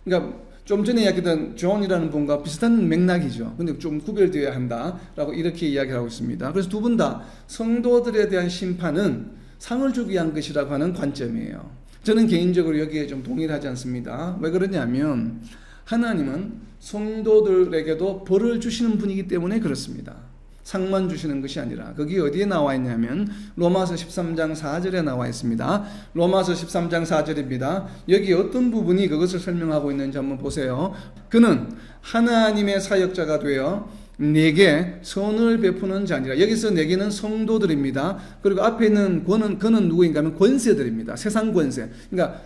A: 그러니까 좀 전에 이야기했던 존이라는 분과 비슷한 맥락이죠. 근데 좀 구별되어야 한다라고 이렇게 이야기를 하고 있습니다. 그래서 두 분 다 성도들에 대한 심판은 상을 주기 위한 것이라고 하는 관점이에요. 저는 개인적으로 여기에 좀 동의를 하지 않습니다. 왜 그러냐면 하나님은 성도들에게도 벌을 주시는 분이기 때문에 그렇습니다. 상만 주시는 것이 아니라. 거기 어디에 나와 있냐면 로마서 13장 4절에 나와 있습니다. 로마서 13장 4절입니다. 여기 어떤 부분이 그것을 설명하고 있는지 한번 보세요. 그는 하나님의 사역자가 되어 내게 선을 베푸는 자니라. 여기서 내게는 성도들입니다. 그리고 앞에 있는 그는 누구인가 하면 권세들입니다. 세상 권세. 그러니까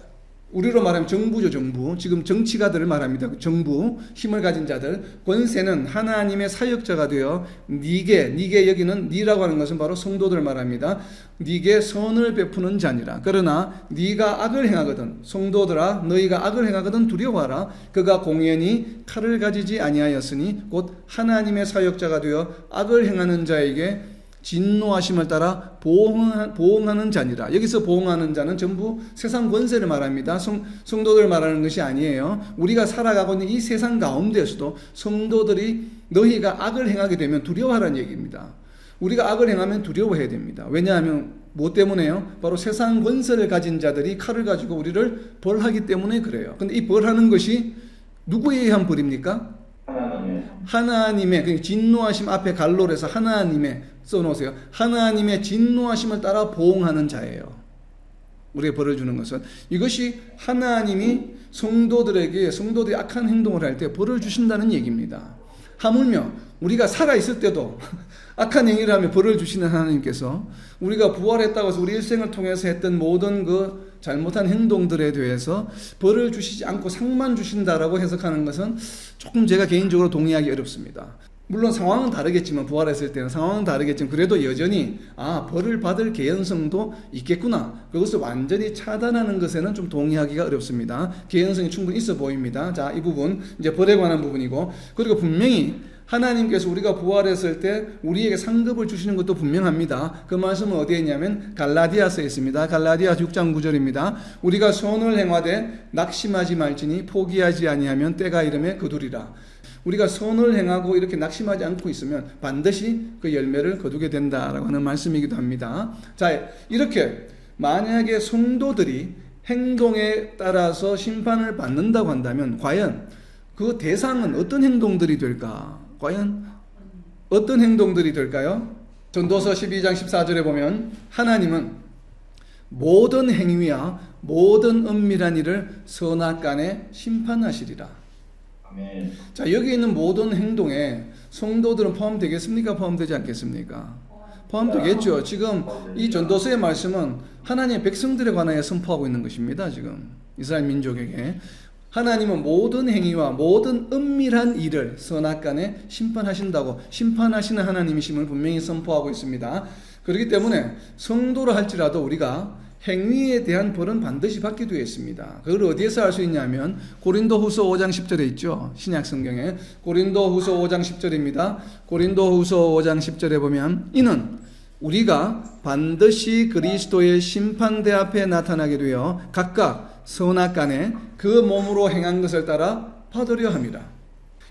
A: 우리로 말하면 정부죠, 정부. 지금 정치가들을 말합니다. 정부, 힘을 가진 자들. 권세는 하나님의 사역자가 되어 네게 여기는 네라고 하는 것은 바로 성도들을 말합니다. 네게 선을 베푸는 자니라. 그러나 네가 악을 행하거든, 성도들아 너희가 악을 행하거든 두려워하라. 그가 공연히 칼을 가지지 아니하였으니 곧 하나님의 사역자가 되어 악을 행하는 자에게 진노하심을 따라 보응하는 자니라. 여기서 보응하는 자는 전부 세상 권세를 말합니다. 성도들을 말하는 것이 아니에요. 우리가 살아가고 있는 이 세상 가운데서도 성도들이 너희가 악을 행하게 되면 두려워하라는 얘기입니다. 우리가 악을 행하면 두려워해야 됩니다. 왜냐하면 뭐 때문에요? 바로 세상 권세를 가진 자들이 칼을 가지고 우리를 벌하기 때문에 그래요. 근데 이 벌하는 것이 누구에 의한 벌입니까? 하나님의 진노하심 앞에 갈로를 해서 하나님의 써놓으세요. 하나님의 진노하심을 따라 보응하는 자예요. 우리에게 벌을 주는 것은 이것이 하나님이 성도들이 악한 행동을 할 때 벌을 주신다는 얘기입니다. 하물며 우리가 살아있을 때도 악한 행위를 하며 벌을 주시는 하나님께서 우리가 부활했다고 해서 우리 일생을 통해서 했던 모든 그 잘못한 행동들에 대해서 벌을 주시지 않고 상만 주신다라고 해석하는 것은 조금 제가 개인적으로 동의하기 어렵습니다. 물론 상황은 다르겠지만, 부활했을 때는 상황은 다르겠지만 그래도 여전히 벌을 받을 개연성도 있겠구나, 그것을 완전히 차단하는 것에는 좀 동의하기가 어렵습니다. 개연성이 충분히 있어 보입니다. 자, 이 부분 이제 벌에 관한 부분이고, 그리고 분명히 하나님께서 우리가 부활했을 때 우리에게 상급을 주시는 것도 분명합니다. 그 말씀은 어디에 있냐면 갈라디아서에 있습니다. 갈라디아서 6장 9절입니다. 우리가 선을 행하되 낙심하지 말지니 포기하지 아니하면 때가 이름에 거두리라. 우리가 선을 행하고 이렇게 낙심하지 않고 있으면 반드시 그 열매를 거두게 된다라고 하는 말씀이기도 합니다. 자, 이렇게 만약에 성도들이 행동에 따라서 심판을 받는다고 한다면 과연 그 대상은 어떤 행동들이 될까? 과연 어떤 행동들이 될까요? 전도서 12장 14절에 보면 하나님은 모든 행위와 모든 은밀한 일을 선악간에 심판하시리라.
B: 아멘.
A: 자, 여기 있는 모든 행동에 성도들은 포함되겠습니까? 포함되지 않겠습니까? 포함되겠죠. 지금 이 전도서의 말씀은 하나님의 백성들에 관하여 선포하고 있는 것입니다. 지금 이스라엘 민족에게 하나님은 모든 행위와 모든 은밀한 일을 선악간에 심판하신다고, 심판하시는 하나님이심을 분명히 선포하고 있습니다. 그렇기 때문에 성도를 할지라도 우리가 행위에 대한 벌은 반드시 받게 되어 있습니다. 그걸 어디에서 알 수 있냐면 고린도후서 5장 10절에 있죠. 신약 성경에 고린도후서 5장 10절입니다. 고린도후서 5장 10절에 보면 이는 우리가 반드시 그리스도의 심판대 앞에 나타나게 되어 각각 선악간에 그 몸으로 행한 것을 따라 받으려 함이라.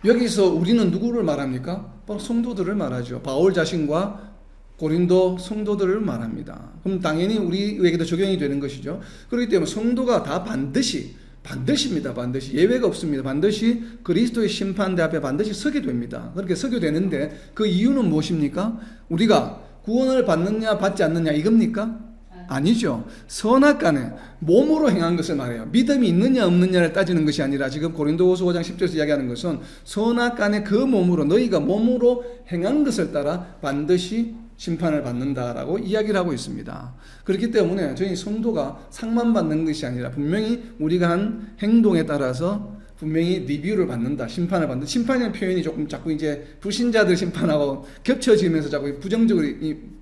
A: 여기서 우리는 누구를 말합니까? 바로 성도들을 말하죠. 바울 자신과 고린도 성도들을 말합니다. 그럼 당연히 우리에게도 적용이 되는 것이죠. 그렇기 때문에 성도가 다 반드시입니다. 반드시 예외가 없습니다. 반드시 그리스도의 심판대 앞에 반드시 서게 됩니다. 그렇게 서게 되는데 그 이유는 무엇입니까? 우리가 구원을 받느냐 받지 않느냐 이겁니까? 아니죠. 선악간에 몸으로 행한 것을 말해요. 믿음이 있느냐 없느냐를 따지는 것이 아니라 지금 고린도후서 5장 10절에서 이야기하는 것은 선악간에 그 몸으로 너희가 몸으로 행한 것을 따라 반드시 심판을 받는다라고 이야기를 하고 있습니다. 그렇기 때문에 저희 성도가 상만 받는 것이 아니라 분명히 우리가 한 행동에 따라서 분명히 리뷰를 받는다, 심판을 받는다. 심판이라는 표현이 조금 자꾸 이제 불신자들 심판하고 겹쳐지면서 자꾸 부정적으로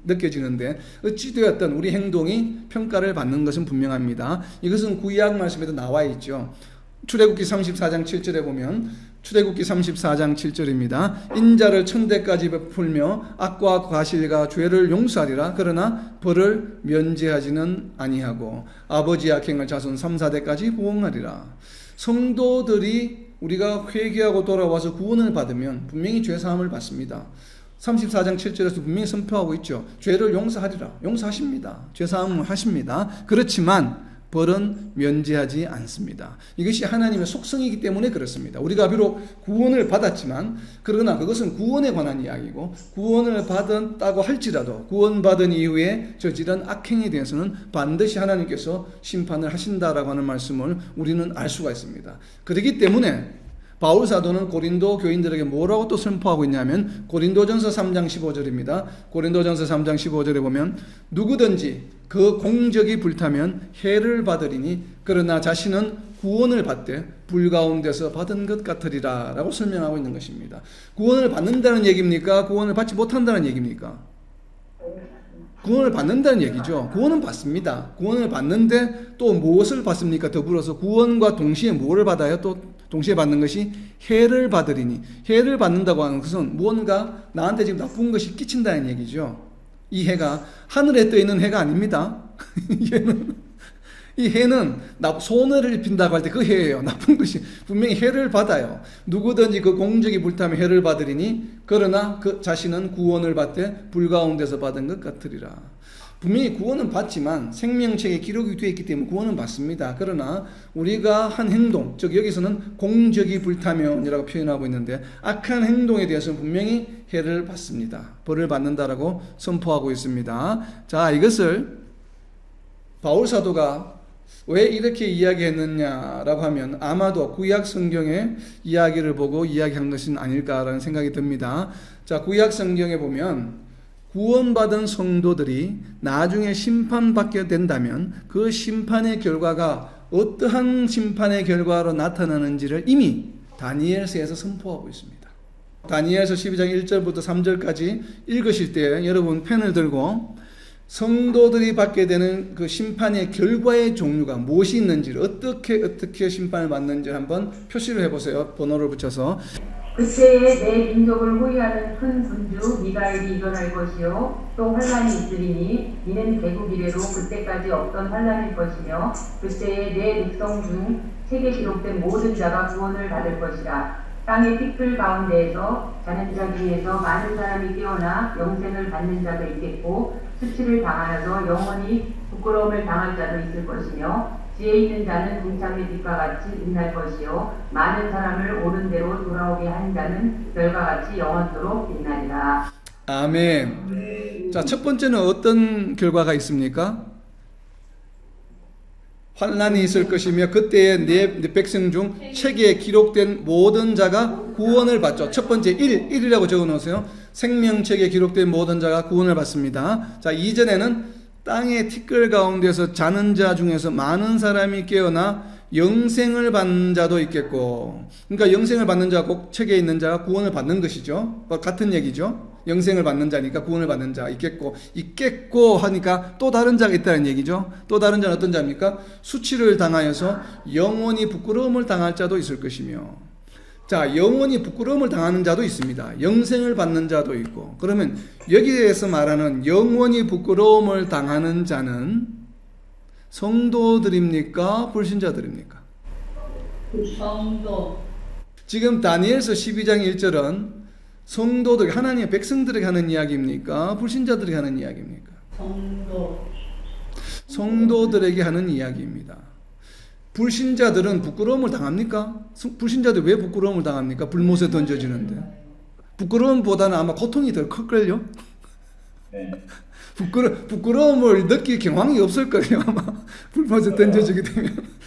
A: 느껴지는데 어찌되었든 우리 행동이 평가를 받는 것은 분명합니다. 이것은 구약 말씀에도 나와 있죠. 출애굽기 34장 7절에 보면 출애굽기 34장 7절입니다. 인자를 천대까지 베풀며 악과 과실과 죄를 용서하리라. 그러나 벌을 면제하지는 아니하고 아버지 악행을 자손 3, 4대까지 보응하리라. 성도들이 우리가 회개하고 돌아와서 구원을 받으면 분명히 죄사함을 받습니다. 34장 7절에서 분명히 선포하고 있죠. 죄를 용서하리라. 용서하십니다. 죄사함을 하십니다. 그렇지만 벌은 면제하지 않습니다. 이것이 하나님의 속성이기 때문에 그렇습니다. 우리가 비록 구원을 받았지만 그러나 그것은 구원에 관한 이야기고 구원을 받았다고 할지라도 구원받은 이후에 저지른 악행에 대해서는 반드시 하나님께서 심판을 하신다라고 하는 말씀을 우리는 알 수가 있습니다. 그렇기 때문에 바울 사도는 고린도 교인들에게 뭐라고 또 선포하고 있냐면 고린도전서 3장 15절입니다. 고린도전서 3장 15절에 보면 누구든지 그 공적이 불타면 해를 받으리니 그러나 자신은 구원을 받되 불 가운데서 받은 것 같으리라 라고 설명하고 있는 것입니다. 구원을 받는다는 얘기입니까? 구원을 받지 못한다는 얘기입니까? 구원을 받는다는 얘기죠. 구원은 받습니다. 구원을 받는데 또 무엇을 받습니까? 더불어서 구원과 동시에 무엇을 받아요? 또 동시에 받는 것이 해를 받으리니, 해를 받는다고 하는 것은 무언가 나한테 지금 나쁜 것이 끼친다는 얘기죠. 이 해가 하늘에 떠 있는 해가 아닙니다. 이 해는 손해를 입힌다고 할 때 그 해예요. 나쁜 것이 분명히 해를 받아요. 누구든지 그 공적이 불타면 해를 받으리니 그러나 그 자신은 구원을 받되 불 가운데서 받은 것 같으리라. 분명히 구원은 받지만 생명책에 기록이 되어 있기 때문에 구원은 받습니다. 그러나 우리가 한 행동, 즉 여기서는 공적이 불타면이라고 표현하고 있는데 악한 행동에 대해서는 분명히 해를 받습니다. 벌을 받는다라고 선포하고 있습니다. 자, 이것을 바울 사도가 왜 이렇게 이야기했느냐라고 하면 아마도 구약 성경의 이야기를 보고 이야기한 것은 아닐까라는 생각이 듭니다. 자, 구약 성경에 보면 구원받은 성도들이 나중에 심판받게 된다면 그 심판의 결과가 어떠한 심판의 결과로 나타나는지를 이미 다니엘서에서 선포하고 있습니다. 다니엘서 12장 1절부터 3절까지 읽으실 때 여러분 펜을 들고 성도들이 받게 되는 그 심판의 결과의 종류가 무엇이 있는지를 어떻게 심판을 받는지 한번 표시를 해보세요. 번호를 붙여서
C: 그때에 내 민족을 호위하는 큰 군주 미가엘이 일어날 것이요 또 환란이 있으리니 이는 개국 이래로 그때까지 없던 환란일 것이며 그때에 내 백성 중 책에 기록된 모든 자가 구원을 받을 것이라. 땅의 띠끌 가운데에서 자는 자 중에서 많은 사람이 깨어나 영생을 받는 자도 있겠고 수치를 당하여서 영원히 부끄러움을 당할 자도 있을 것이며 지혜 있는 자는 궁창의 빛과 같이 빛날 것이요 많은 사람을 옳은 대로 돌아오게 한 자는 별과 같이 영원토록 빛나리라.
A: 아멘. 자, 첫 번째는 어떤 결과가 있습니까? 환난이 있을 것이며 그때에 내 백성 중 책에 기록된 모든 자가 구원을 받죠. 첫 번째 1이라고 적어 놓으세요. 생명책에 기록된 모든 자가 구원을 받습니다. 자, 이전에는 땅의 티끌 가운데서 자는 자 중에서 많은 사람이 깨어나 영생을 받는 자도 있겠고, 그러니까 영생을 받는 자가 꼭 책에 있는 자가 구원을 받는 것이죠. 같은 얘기죠. 영생을 받는 자니까 구원을 받는 자가 있겠고 하니까 또 다른 자가 있다는 얘기죠. 또 다른 자는 어떤 자입니까? 수치를 당하여서 영원히 부끄러움을 당할 자도 있을 것이며, 자, 영원히 부끄러움을 당하는 자도 있습니다. 영생을 받는 자도 있고. 그러면 여기에서 말하는 영원히 부끄러움을 당하는 자는 성도들입니까? 불신자들입니까?
D: 성도.
A: 지금 다니엘서 12장 1절은 성도들, 하나님의 백성들에게 하는 이야기입니까? 불신자들에게 하는 이야기입니까?
D: 성도.
A: 성도들에게 하는 이야기입니다. 불신자들은 부끄러움을 당합니까? 불신자들 왜 부끄러움을 당합니까? 불못에 던져지는데. 부끄러움보다는 아마 고통이 더 클걸요?
B: 네.
A: 부끄러움을 느낄 경황이 없을 거예요. 아마 불못에 던져지게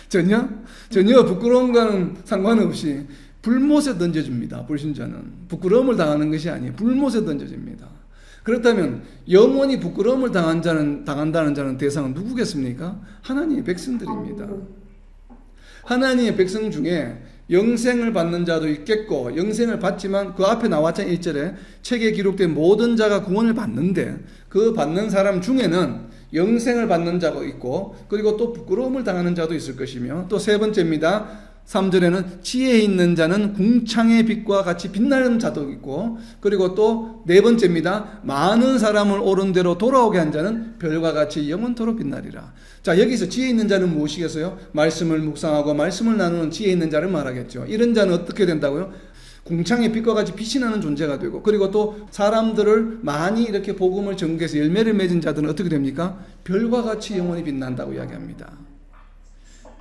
A: 되면. 전혀 부끄러움과는 상관없이 불못에 던져집니다. 불신자는. 부끄러움을 당하는 것이 아니에요. 불못에 던져집니다. 그렇다면 영원히 부끄러움을 당한다는 자는 대상은 누구겠습니까? 하나님의 백성들입니다. 하나님의 백성 중에 영생을 받는 자도 있겠고, 영생을 받지만 그 앞에 나왔잖아요. 1절에 책에 기록된 모든 자가 구원을 받는데 그 받는 사람 중에는 영생을 받는 자가 있고, 그리고 또 부끄러움을 당하는 자도 있을 것이며, 또 세 번째입니다. 3절에는 지혜 있는 자는 궁창의 빛과 같이 빛나는 자도 있고, 그리고 또 네 번째입니다. 많은 사람을 옳은 대로 돌아오게 한 자는 별과 같이 영원토록 빛나리라. 자, 여기서 지혜 있는 자는 무엇이겠어요? 말씀을 묵상하고 말씀을 나누는 지혜 있는 자를 말하겠죠. 이런 자는 어떻게 된다고요? 궁창의 빛과 같이 빛이 나는 존재가 되고, 그리고 또 사람들을 많이 이렇게 복음을 전개해서 열매를 맺은 자들은 어떻게 됩니까? 별과 같이 영원히 빛난다고 이야기합니다.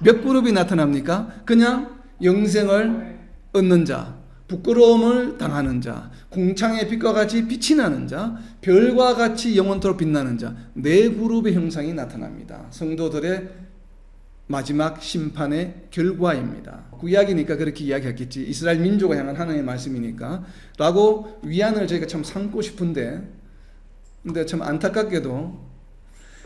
A: 몇 그룹이 나타납니까? 그냥 영생을 얻는 자, 부끄러움을 당하는 자, 궁창의 빛과 같이 빛이 나는 자, 별과 같이 영원토록 빛나는 자, 네 그룹의 형상이 나타납니다. 성도들의 마지막 심판의 결과입니다. 구약이니까 그렇게 이야기했겠지. 이스라엘 민족을 향한 하나님의 말씀이니까 라고 위안을 저희가 참 삼고 싶은데, 근데 참 안타깝게도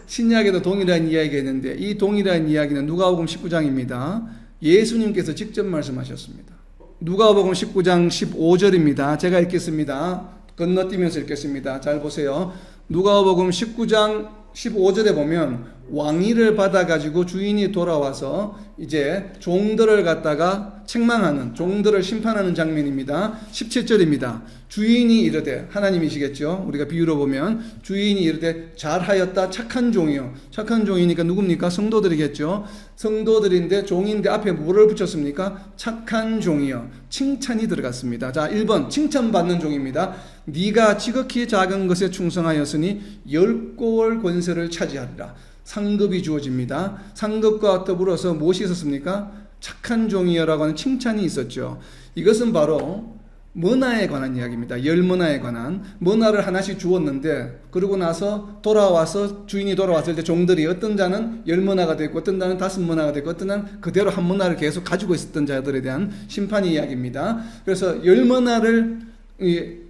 A: 신약에도 동일한 이야기가 있는데, 이 동일한 이야기는 누가복음 19장입니다. 예수님께서 직접 말씀하셨습니다. 누가복음 19장 15절입니다. 제가 읽겠습니다. 건너뛰면서 읽겠습니다. 잘 보세요. 누가복음 19장 15절에 보면 왕위를 받아가지고 주인이 돌아와서 이제 종들을 갖다가 책망하는, 종들을 심판하는 장면입니다. 17절입니다. 주인이 이르되, 하나님이시겠죠. 우리가 비유로 보면 주인이 이르되 잘하였다 착한 종이요. 착한 종이니까 누굽니까? 성도들이겠죠. 성도들인데 종인데 앞에 뭐를 붙였습니까? 착한 종이요. 칭찬이 들어갔습니다. 자, 1번 칭찬받는 종입니다. 네가 지극히 작은 것에 충성하였으니 10골 권세를 차지하리라. 상급이 주어집니다. 상급과 더불어서 무엇이 있었습니까? 착한 종이여라고 하는 칭찬이 있었죠. 이것은 바로 문화에 관한 이야기입니다. 열 문화에 관한. 문화를 하나씩 주었는데, 그러고 나서 돌아와서 주인이 돌아왔을 때 종들이 어떤 자는 열 문화가 됐고, 어떤 자는 5문화가 됐고, 어떤 자는 그대로 한 문화를 계속 가지고 있었던 자들에 대한 심판의 이야기입니다. 그래서 열 문화를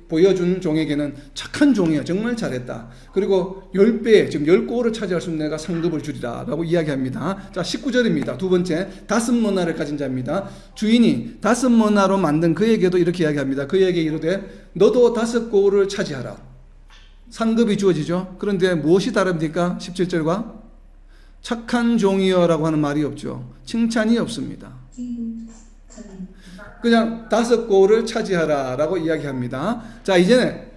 A: 보여준 종에게는 착한 종이야, 정말 잘했다. 그리고 10배, 지금 10골을 차지할 수 있는 내가 상급을 주리라 라고 이야기합니다. 자, 19절입니다. 두 번째, 5문화를 가진 자입니다. 주인이 5문화로 만든 그에게도 이렇게 이야기합니다. 그에게 이르되 너도 5골을 차지하라. 상급이 주어지죠. 그런데 무엇이 다릅니까? 17절과 착한 종이여 라고 하는 말이 없죠. 칭찬이 없습니다. 그냥 5골을 차지하라라고 이야기합니다. 자, 이제는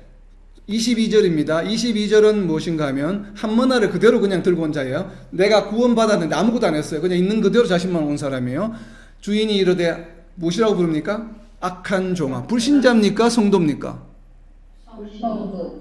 A: 22절입니다. 22절은 무엇인가 하면 한 머나를 그대로 그냥 들고 온 자예요. 내가 구원받았는데 아무것도 안 했어요. 그냥 있는 그대로 자신만 온 사람이에요. 주인이 이르되 무엇이라고 부릅니까? 악한 종아. 불신자입니까? 성도입니까?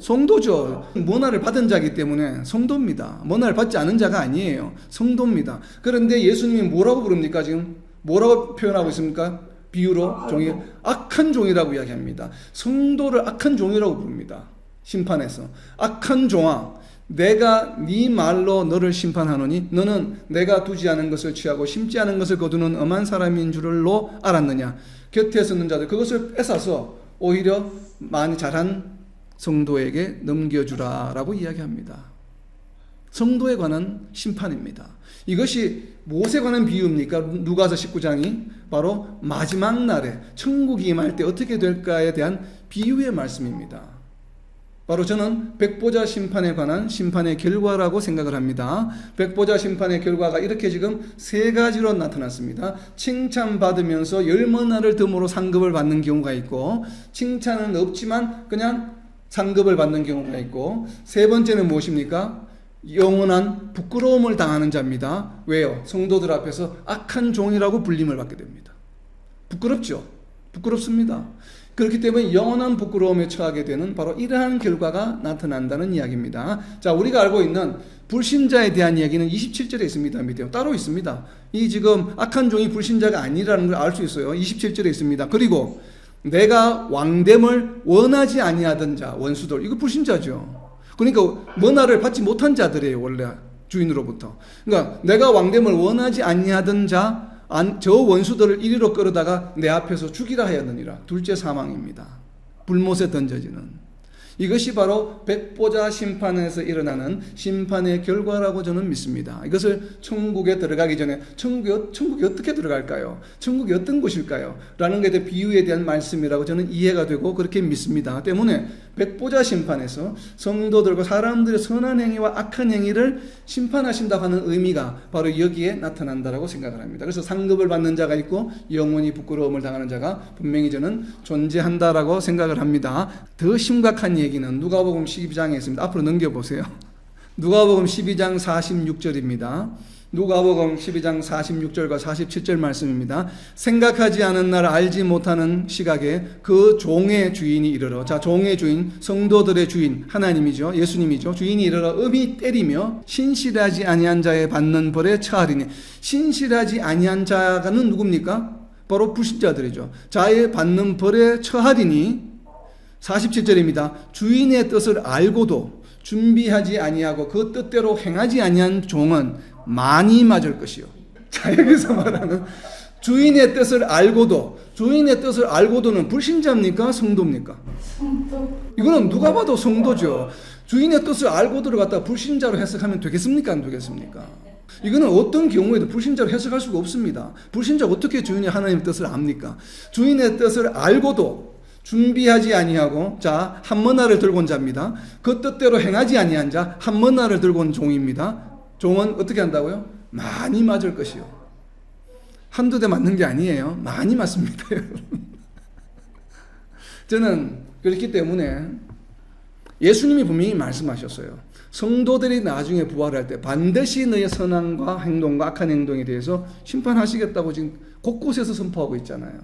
A: 성도죠. 머나를 받은 자이기 때문에 성도입니다. 머나를 받지 않은 자가 아니에요. 성도입니다. 그런데 예수님이 뭐라고 부릅니까? 지금 뭐라고 표현하고 있습니까? 비유로 종이 악한 종이라고 이야기합니다. 성도를 악한 종이라고 부릅니다. 심판에서 악한 종아, 내가 네 말로 너를 심판하노니 너는 내가 두지 않은 것을 취하고 심지 않은 것을 거두는 엄한 사람인 줄로 알았느냐. 곁에 서는 자들 그것을 뺏어서 오히려 많이 잘한 성도에게 넘겨주라라고 이야기합니다. 성도에 관한 심판입니다. 이것이 무엇에 관한 비유입니까? 누가서 19장이 바로 마지막 날에 천국이 임할 때 어떻게 될까에 대한 비유의 말씀입니다. 바로 저는 백보자 심판에 관한 심판의 결과라고 생각을 합니다. 백보자 심판의 결과가 이렇게 지금 3가지로 나타났습니다. 칭찬받으면서 10머나를 덤으로 상급을 받는 경우가 있고, 칭찬은 없지만 그냥 상급을 받는 경우가 있고, 3번째는 무엇입니까? 영원한 부끄러움을 당하는 자입니다. 왜요? 성도들 앞에서 악한 종이라고 불림을 받게 됩니다. 부끄럽죠? 부끄럽습니다. 그렇기 때문에 영원한 부끄러움에 처하게 되는 바로 이러한 결과가 나타난다는 이야기입니다. 자, 우리가 알고 있는 불신자에 대한 이야기는 27절에 있습니다. 밑에 따로 있습니다. 이 지금 악한 종이 불신자가 아니라는 걸 알 수 있어요. 27절에 있습니다. 그리고 내가 왕됨을 원하지 아니하던 자, 원수들, 이거 불신자죠. 그러니까 머나를 받지 못한 자들이에요. 원래 주인으로부터. 그러니까 내가 왕됨을 원하지 아니하던 자, 저 원수들을 이리로 끌어다가 내 앞에서 죽이라 하였느니라. 둘째 사망입니다. 불못에 던져지는. 이것이 바로 백보자 심판에서 일어나는 심판의 결과라고 저는 믿습니다. 이것을 천국에 들어가기 전에 천국이 어떻게 들어갈까요? 천국이 어떤 곳일까요? 라는 것에 대해 비유에 대한 말씀이라고 저는 이해가 되고 그렇게 믿습니다. 때문에 백보자 심판에서 성도들과 사람들의 선한 행위와 악한 행위를 심판하신다고 하는 의미가 바로 여기에 나타난다고 생각을 합니다. 그래서 상급을 받는 자가 있고 영원히 부끄러움을 당하는 자가 분명히 저는 존재한다라고 생각을 합니다. 더 심각한 얘기는 누가복음 12장에 있습니다. 앞으로 넘겨보세요. 누가복음 12장 46절입니다. 누가복음 12장 46절과 47절 말씀입니다. 생각하지 않은 날 알지 못하는 시각에 그 종의 주인이 이르러, 자, 종의 주인, 성도들의 주인 하나님이죠. 예수님이죠. 주인이 이르러 음이 때리며 신실하지 아니한 자의 받는 벌에 처하리니. 신실하지 아니한 자가는 누굽니까? 바로 불신자들이죠. 자의 받는 벌에 처하리니. 47절입니다. 주인의 뜻을 알고도 준비하지 아니하고 그 뜻대로 행하지 아니한 종은 많이 맞을 것이요. 자, 여기서 말하는 주인의 뜻을 알고도는 불신자입니까? 성도입니까? 성도. 이거는 누가 봐도 성도죠. 주인의 뜻을 알고도를 갖다 불신자로 해석하면 되겠습니까? 안 되겠습니까? 이거는 어떤 경우에도 불신자로 해석할 수가 없습니다. 불신자가 어떻게 주인의 하나님의 뜻을 압니까? 주인의 뜻을 알고도 준비하지 아니하고, 자, 한 머나를 들고 온 자입니다. 그 뜻대로 행하지 아니한 자, 한 머나를 들고 온 종입니다. 종은 어떻게 한다고요? 많이 맞을 것이요. 한두 대 맞는 게 아니에요. 많이 맞습니다, 여러분. 저는 그렇기 때문에 예수님이 분명히 말씀하셨어요. 성도들이 나중에 부활할 때 반드시 너의 선함과 행동과 악한 행동에 대해서 심판하시겠다고 지금 곳곳에서 선포하고 있잖아요.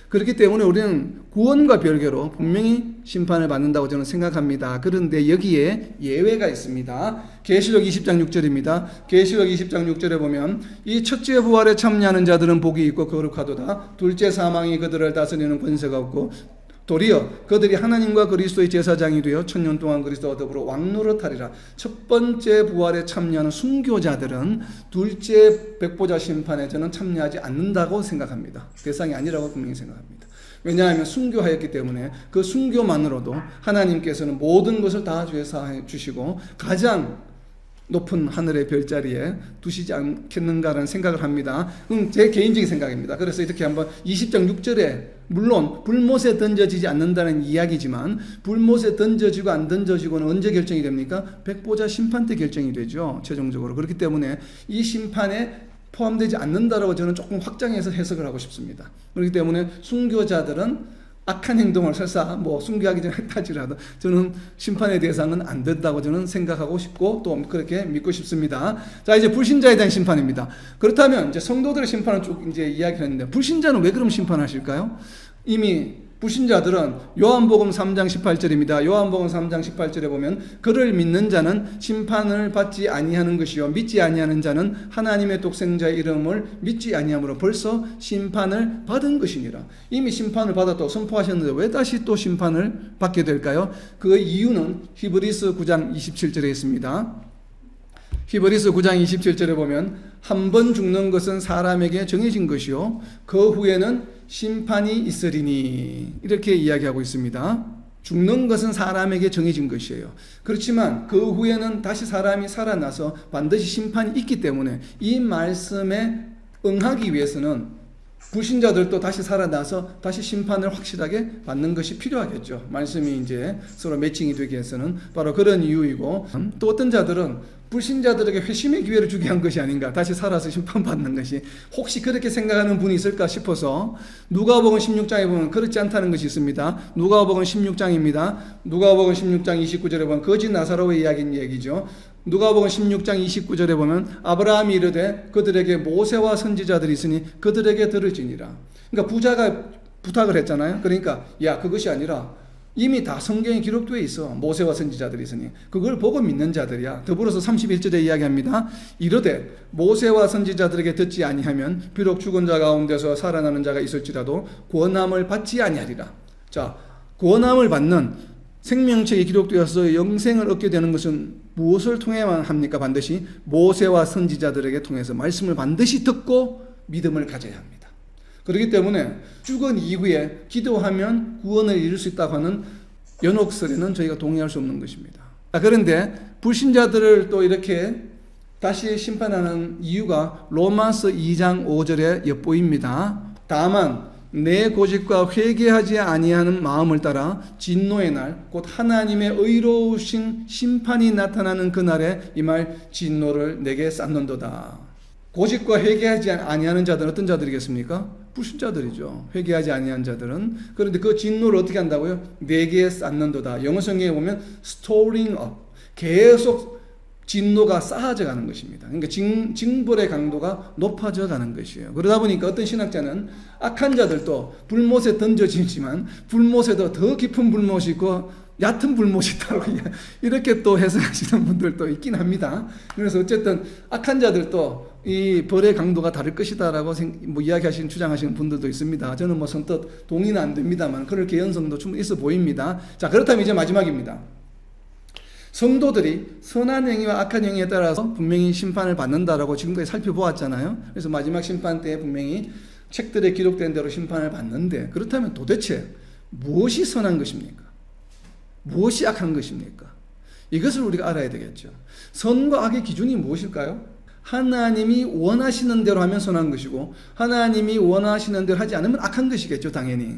A: 그렇기 때문에 우리는 구원과 별개로 분명히 심판을 받는다고 저는 생각합니다. 그런데 여기에 예외가 있습니다. 계시록 20장 6절입니다. 계시록 20장 6절에 보면 이 첫째 부활에 참여하는 자들은 복이 있고 거룩하도다. 둘째 사망이 그들을 다스리는 권세가 없고 도리어 그들이 하나님과 그리스도의 제사장이 되어 천년 동안 그리스도와 더불어 왕노릇하리라. 첫 번째 부활에 참여하는 순교자들은 둘째 백보자 심판에 저는 참여하지 않는다고 생각합니다. 대상이 아니라고 분명히 생각합니다. 왜냐하면 순교하였기 때문에 그 순교만으로도 하나님께서는 모든 것을 다 죄사해 주시고 가장 높은 하늘의 별자리에 두시지 않겠는가라는 생각을 합니다. 제 개인적인 생각입니다. 그래서 이렇게 한번 20장 6절에 물론 불못에 던져지지 않는다는 이야기지만 불못에 던져지고 안 던져지고는 언제 결정이 됩니까? 백보자 심판 때 결정이 되죠. 최종적으로. 그렇기 때문에 이 심판에 포함되지 않는다라고 저는 조금 확장해서 해석을 하고 싶습니다. 그렇기 때문에 순교자들은 악한 행동을 설사 순교하기 전에 했다지라도 저는 심판의 대상은 안 된다고 저는 생각하고 싶고 또 그렇게 믿고 싶습니다. 자, 이제 불신자에 대한 심판입니다. 그렇다면 이제 성도들의 심판을 쭉 이제 이야기를 했는데 불신자는 왜 그럼 심판하실까요? 이미 불신자들은 요한복음 3장 18절입니다. 요한복음 3장 18절에 보면 그를 믿는 자는 심판을 받지 아니하는 것이요 믿지 아니하는 자는 하나님의 독생자의 이름을 믿지 아니함으로 벌써 심판을 받은 것이니라. 이미 심판을 받았다고 선포하셨는데 왜 다시 또 심판을 받게 될까요? 그 이유는 히브리서 9장 27절에 있습니다. 히브리서 9장 27절에 보면 한 번 죽는 것은 사람에게 정해진 것이요 그 후에는 심판이 있으리니 이렇게 이야기하고 있습니다. 죽는 것은 사람에게 정해진 것이에요. 그렇지만 그 후에는 다시 사람이 살아나서 반드시 심판이 있기 때문에 이 말씀에 응하기 위해서는 불신자들도 다시 살아나서 다시 심판을 확실하게 받는 것이 필요하겠죠. 말씀이 이제 서로 매칭이 되기 위해서는 바로 그런 이유이고, 또 어떤 자들은 불신자들에게 회심의 기회를 주게 한 것이 아닌가, 다시 살아서 심판받는 것이, 혹시 그렇게 생각하는 분이 있을까 싶어서 누가복음 16장에 보면 그렇지 않다는 것이 있습니다. 누가복음 16장입니다. 누가복음 16장 29절에 보면 거짓 나사로의 이야기인 얘기죠. 누가복음 16장 29절에 보면 아브라함이 이르되 그들에게 모세와 선지자들이 있으니 그들에게 들을지니라. 그러니까 부자가 부탁을 했잖아요. 그러니까 야, 그것이 아니라 이미 다 성경에 기록되어 있어. 모세와 선지자들이 있으니 그걸 보고 믿는 자들이야. 더불어서 31절에 이야기합니다. 이르되 모세와 선지자들에게 듣지 아니하면 비록 죽은 자 가운데서 살아나는 자가 있을지라도 구원함을 받지 아니하리라. 자, 구원함을 받는 생명책이 기록되어서 영생을 얻게 되는 것은 무엇을 통해만 합니까? 반드시 모세와 선지자들에게 통해서 말씀을 반드시 듣고 믿음을 가져야 합니다. 그렇기 때문에 죽은 이후에 기도하면 구원을 이룰 수 있다고 하는 연옥설에는 저희가 동의할 수 없는 것입니다. 그런데 불신자들을 또 이렇게 다시 심판하는 이유가 로마서 2장 5절에 엿보입니다. 다만 내 고집과 회개하지 아니하는 마음을 따라 진노의 날 곧 하나님의 의로우신 심판이 나타나는 그날에 이 말 진노를 내게 쌓는도다. 고집과 회개하지 아니하는 자들은 어떤 자들이겠습니까? 불신자들이죠. 회개하지 아니한 자들은. 그런데 그 진노를 어떻게 한다고요? 내게 쌓는도다. 영어 성경에 보면 storing up, 계속 진노가 쌓아져 가는 것입니다. 그러니까 징벌의 강도가 높아져 가는 것이에요. 그러다 보니까 어떤 신학자는 악한 자들도 불못에 던져지지만 불못에도 더 깊은 불못이 있고 얕은 불못이 있다고 이렇게 또 해석하시는 분들도 있긴 합니다. 그래서 어쨌든 악한 자들도 이 벌의 강도가 다를 것이다라고 이야기하시는 주장하시는 분들도 있습니다. 저는 선뜻 동의는 안 됩니다만 그럴 개연성도 충분히 있어 보입니다. 자, 그렇다면 이제 마지막입니다. 성도들이 선한 행위와 악한 행위에 따라서 분명히 심판을 받는다라고 지금까지 살펴보았잖아요. 그래서 마지막 심판 때에 분명히 책들에 기록된 대로 심판을 받는데, 그렇다면 도대체 무엇이 선한 것입니까? 무엇이 악한 것입니까? 이것을 우리가 알아야 되겠죠. 선과 악의 기준이 무엇일까요? 하나님이 원하시는 대로 하면 선한 것이고 하나님이 원하시는 대로 하지 않으면 악한 것이겠죠, 당연히.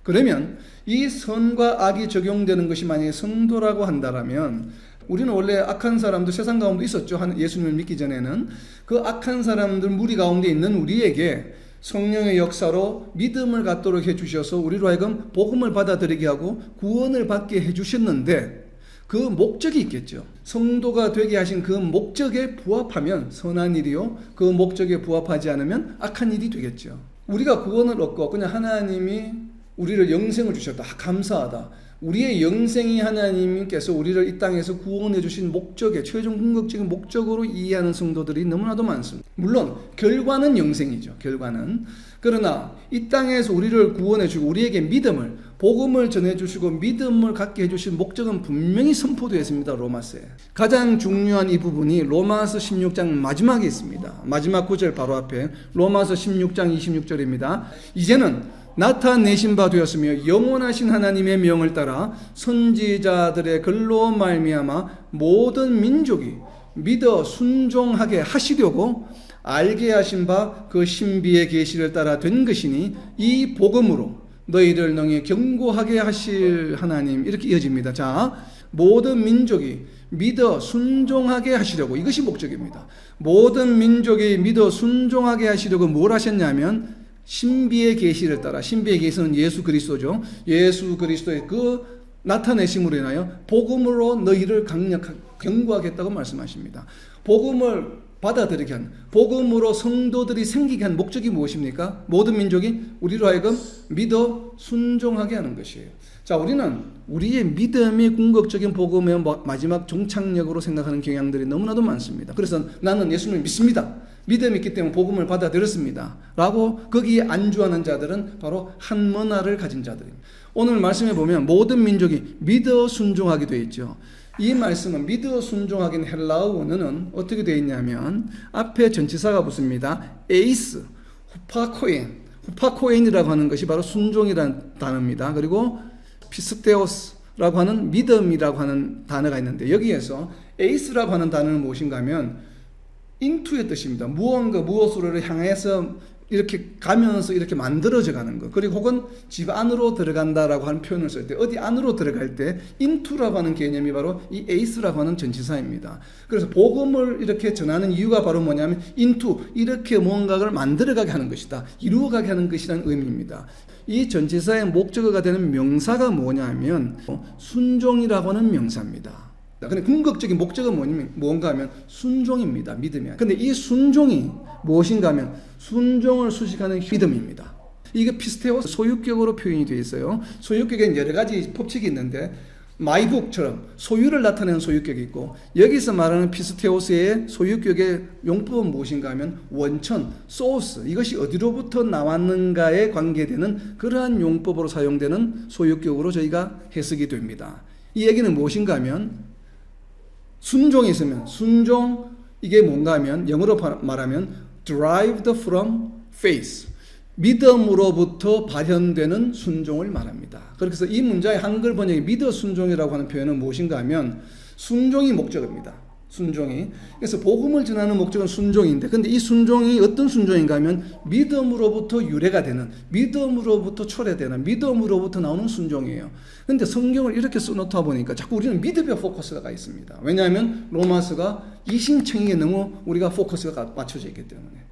A: 그러면 이 선과 악이 적용되는 것이 만약에 성도라고 한다면, 우리는 원래 악한 사람도 세상 가운데 있었죠. 예수님을 믿기 전에는. 그 악한 사람들 무리 가운데 있는 우리에게 성령의 역사로 믿음을 갖도록 해주셔서 우리로 하여금 복음을 받아들이게 하고 구원을 받게 해주셨는데, 그 목적이 있겠죠. 성도가 되게 하신 그 목적에 부합하면 선한 일이요, 그 목적에 부합하지 않으면 악한 일이 되겠죠. 우리가 구원을 얻고 그냥 하나님이 우리를 영생을 주셨다, 감사하다. 우리의 영생이 하나님께서 우리를 이 땅에서 구원해 주신 목적의 최종 궁극적인 목적으로 이해하는 성도들이 너무나도 많습니다. 물론 결과는 영생이죠. 결과는. 그러나 이 땅에서 우리를 구원해 주고 우리에게 믿음을, 복음을 전해 주시고 믿음을 갖게 해 주신 목적은 분명히 선포되어 있습니다. 로마서에. 가장 중요한 이 부분이 로마서 16장 마지막에 있습니다. 마지막 구절 바로 앞에 로마서 16장 26절입니다. 이제는 나타내신 바 되었으며 영원하신 하나님의 명을 따라 선지자들의 글로 말미암아 모든 민족이 믿어 순종하게 하시려고 알게 하신 바 그 신비의 계시를 따라 된 것이니 이 복음으로 너희를 능히 견고하게 하실 하나님. 이렇게 이어집니다. 자, 모든 민족이 믿어 순종하게 하시려고, 이것이 목적입니다. 모든 민족이 믿어 순종하게 하시려고 뭘 하셨냐면 신비의 계시를 따라, 신비의 계시는 예수 그리스도죠. 예수 그리스도의 그 나타내심으로 인하여 복음으로 너희를 경고하겠다고 말씀하십니다. 복음을 받아들이게 한, 복음으로 성도들이 생기게 한 목적이 무엇입니까? 모든 민족이 우리로 하여금 믿어 순종하게 하는 것이에요. 자, 우리는 우리의 믿음이 궁극적인 복음의 마지막 종착역으로 생각하는 경향들이 너무나도 많습니다. 그래서 나는 예수님을 믿습니다. 믿음이 있기 때문에 복음을 받아들였습니다. 라고 거기에 안주하는 자들은 바로 한 문화를 가진 자들입니다. 오늘 말씀해 보면 모든 민족이 믿어 순종하게 되어 있죠. 이 말씀은 믿어 순종하긴 헬라어 원어는 어떻게 되어 있냐면 앞에 전치사가 붙습니다. 에이스, 후파코엔이라고 하는 것이 바로 순종이라는 단어입니다. 그리고 피스테오스라고 하는 믿음이라고 하는 단어가 있는데 여기에서 에이스라고 하는 단어는 무엇인가 하면 인투의 뜻입니다. 무엇으로를 향해서 이렇게 가면서 이렇게 만들어져 가는 것. 그리고 혹은 집 안으로 들어간다라고 하는 표현을 쓸 때 어디 안으로 들어갈 때 인투라고 하는 개념이 바로 이 에이스라고 하는 전치사입니다. 그래서 복음을 이렇게 전하는 이유가 바로 뭐냐면 인투, 이렇게 뭔가를 만들어가게 하는 것이다. 이루어가게 하는 것이라는 의미입니다. 이 전치사의 목적어가 되는 명사가 뭐냐면 순종이라고 하는 명사입니다. 근데 궁극적인 목적은 뭔가 하면 순종입니다. 믿음이 아니라. 근데 이 순종이 무엇인가 하면 순종을 수식하는 믿음입니다. 이게 피스테오스 소유격으로 표현이 되어 있어요. 소유격에는 여러 가지 법칙이 있는데 마이북처럼 소유를 나타내는 소유격이 있고 여기서 말하는 피스테오스의 소유격의 용법은 무엇인가 하면 원천, 소스, 이것이 어디로부터 나왔는가에 관계되는 그러한 용법으로 사용되는 소유격으로 저희가 해석이 됩니다. 이 얘기는 무엇인가 하면 순종이 있으면 순종, 이게 뭔가 하면 영어로 말하면 derived from faith, 믿음으로부터 발현되는 순종을 말합니다. 그래서 이 문자의 한글 번역이 믿어 순종이라고 하는 표현은 무엇인가 하면 순종이 목적입니다. 순종이. 그래서 복음을 전하는 목적은 순종인데, 근데 이 순종이 어떤 순종인가 하면 믿음으로부터 유래가 되는, 믿음으로부터 초래되는, 믿음으로부터 나오는 순종이에요. 근데 성경을 이렇게 써놓다 보니까 자꾸 우리는 믿음에 포커스가 있습니다. 왜냐하면 로마서가 이신청에 너무 우리가 포커스가 맞춰져 있기 때문에.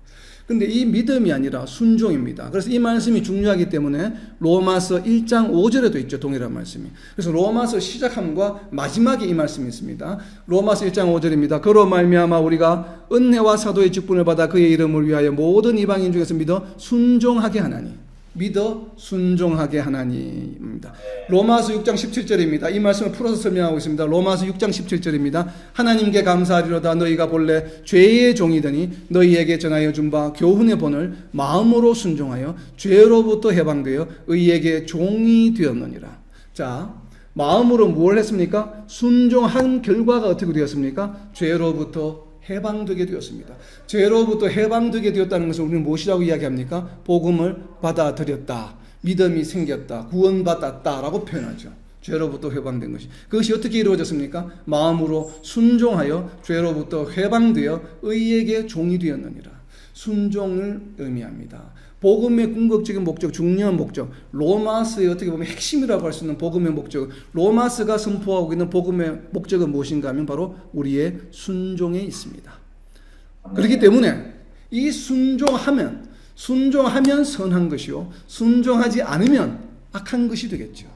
A: 근데 이 믿음이 아니라 순종입니다. 그래서 이 말씀이 중요하기 때문에 로마서 1장 5절에도 있죠. 동일한 말씀이. 그래서 로마서 시작함과 마지막에 이 말씀이 있습니다. 로마서 1장 5절입니다. 그로 말미암아 우리가 은혜와 사도의 직분을 받아 그의 이름을 위하여 모든 이방인 중에서 믿어 순종하게 하나니. 믿어 순종하게 하나니입니다. 로마서 6장 17절입니다. 이 말씀을 풀어서 설명하고 있습니다. 로마서 6장 17절입니다. 하나님께 감사하리로다. 너희가 본래 죄의 종이더니 너희에게 전하여 준 바 교훈의 본을 마음으로 순종하여 죄로부터 해방되어 의에게 종이 되었느니라. 자, 마음으로 무엇을 했습니까? 순종한 결과가 어떻게 되었습니까? 죄로부터 해방되게 되었습니다. 죄로부터 해방되게 되었다는 것을 우리는 무엇이라고 이야기합니까? 복음을 받아들였다, 믿음이 생겼다, 구원받았다 라고 표현하죠. 죄로부터 해방된 것이. 그것이 어떻게 이루어졌습니까? 마음으로 순종하여 죄로부터 해방되어 의에게 종이 되었느니라. 순종을 의미합니다. 복음의 궁극적인 목적, 중요한 목적, 로마서의 어떻게 보면 핵심이라고 할 수 있는 복음의 목적, 로마서가 선포하고 있는 복음의 목적은 무엇인가 하면 바로 우리의 순종에 있습니다. 그렇기 때문에 이 순종하면 선한 것이요, 순종하지 않으면 악한 것이 되겠죠.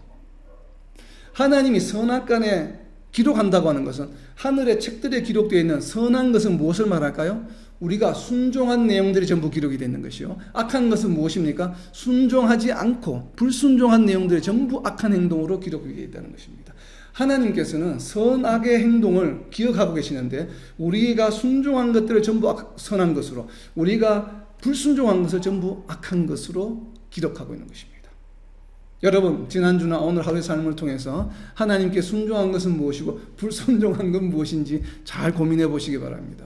A: 하나님이 선악간에 기록한다고 하는 것은, 하늘의 책들에 기록되어 있는 선한 것은 무엇을 말할까요? 우리가 순종한 내용들이 전부 기록이 되는 것이요, 악한 것은 무엇입니까? 순종하지 않고 불순종한 내용들이 전부 악한 행동으로 기록이 되어 있다는 것입니다. 하나님께서는 선악의 행동을 기억하고 계시는데 우리가 순종한 것들을 전부 선한 것으로, 우리가 불순종한 것을 전부 악한 것으로 기록하고 있는 것입니다. 여러분, 지난주나 오늘 하루의 삶을 통해서 하나님께 순종한 것은 무엇이고 불순종한 건 무엇인지 잘 고민해 보시기 바랍니다.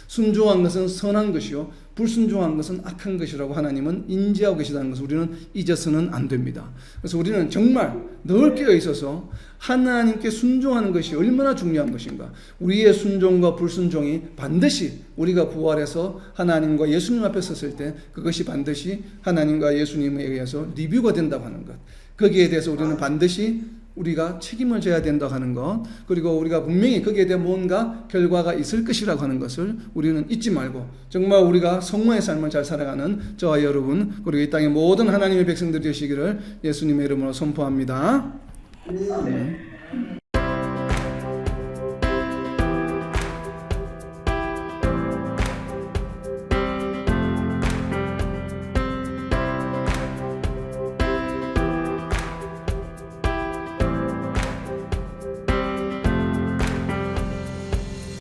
A: 순종한 것은 선한 것이요, 불순종한 것은 악한 것이라고 하나님은 인지하고 계시다는 것을 우리는 잊어서는 안 됩니다. 그래서 우리는 정말 늘 깨어 있어서 하나님께 순종하는 것이 얼마나 중요한 것인가, 우리의 순종과 불순종이 반드시 우리가 부활해서 하나님과 예수님 앞에 섰을 때 그것이 반드시 하나님과 예수님에 의해서 리뷰가 된다고 하는 것, 거기에 대해서 우리는 반드시 우리가 책임을 져야 된다 하는 것, 그리고 우리가 분명히 거기에 대한 뭔가 결과가 있을 것이라고 하는 것을 우리는 잊지 말고 정말 우리가 성모의 삶을 잘 살아가는 저와 여러분, 그리고 이 땅의 모든 하나님의 백성들이 되시기를 예수님의 이름으로 선포합니다.
B: 네.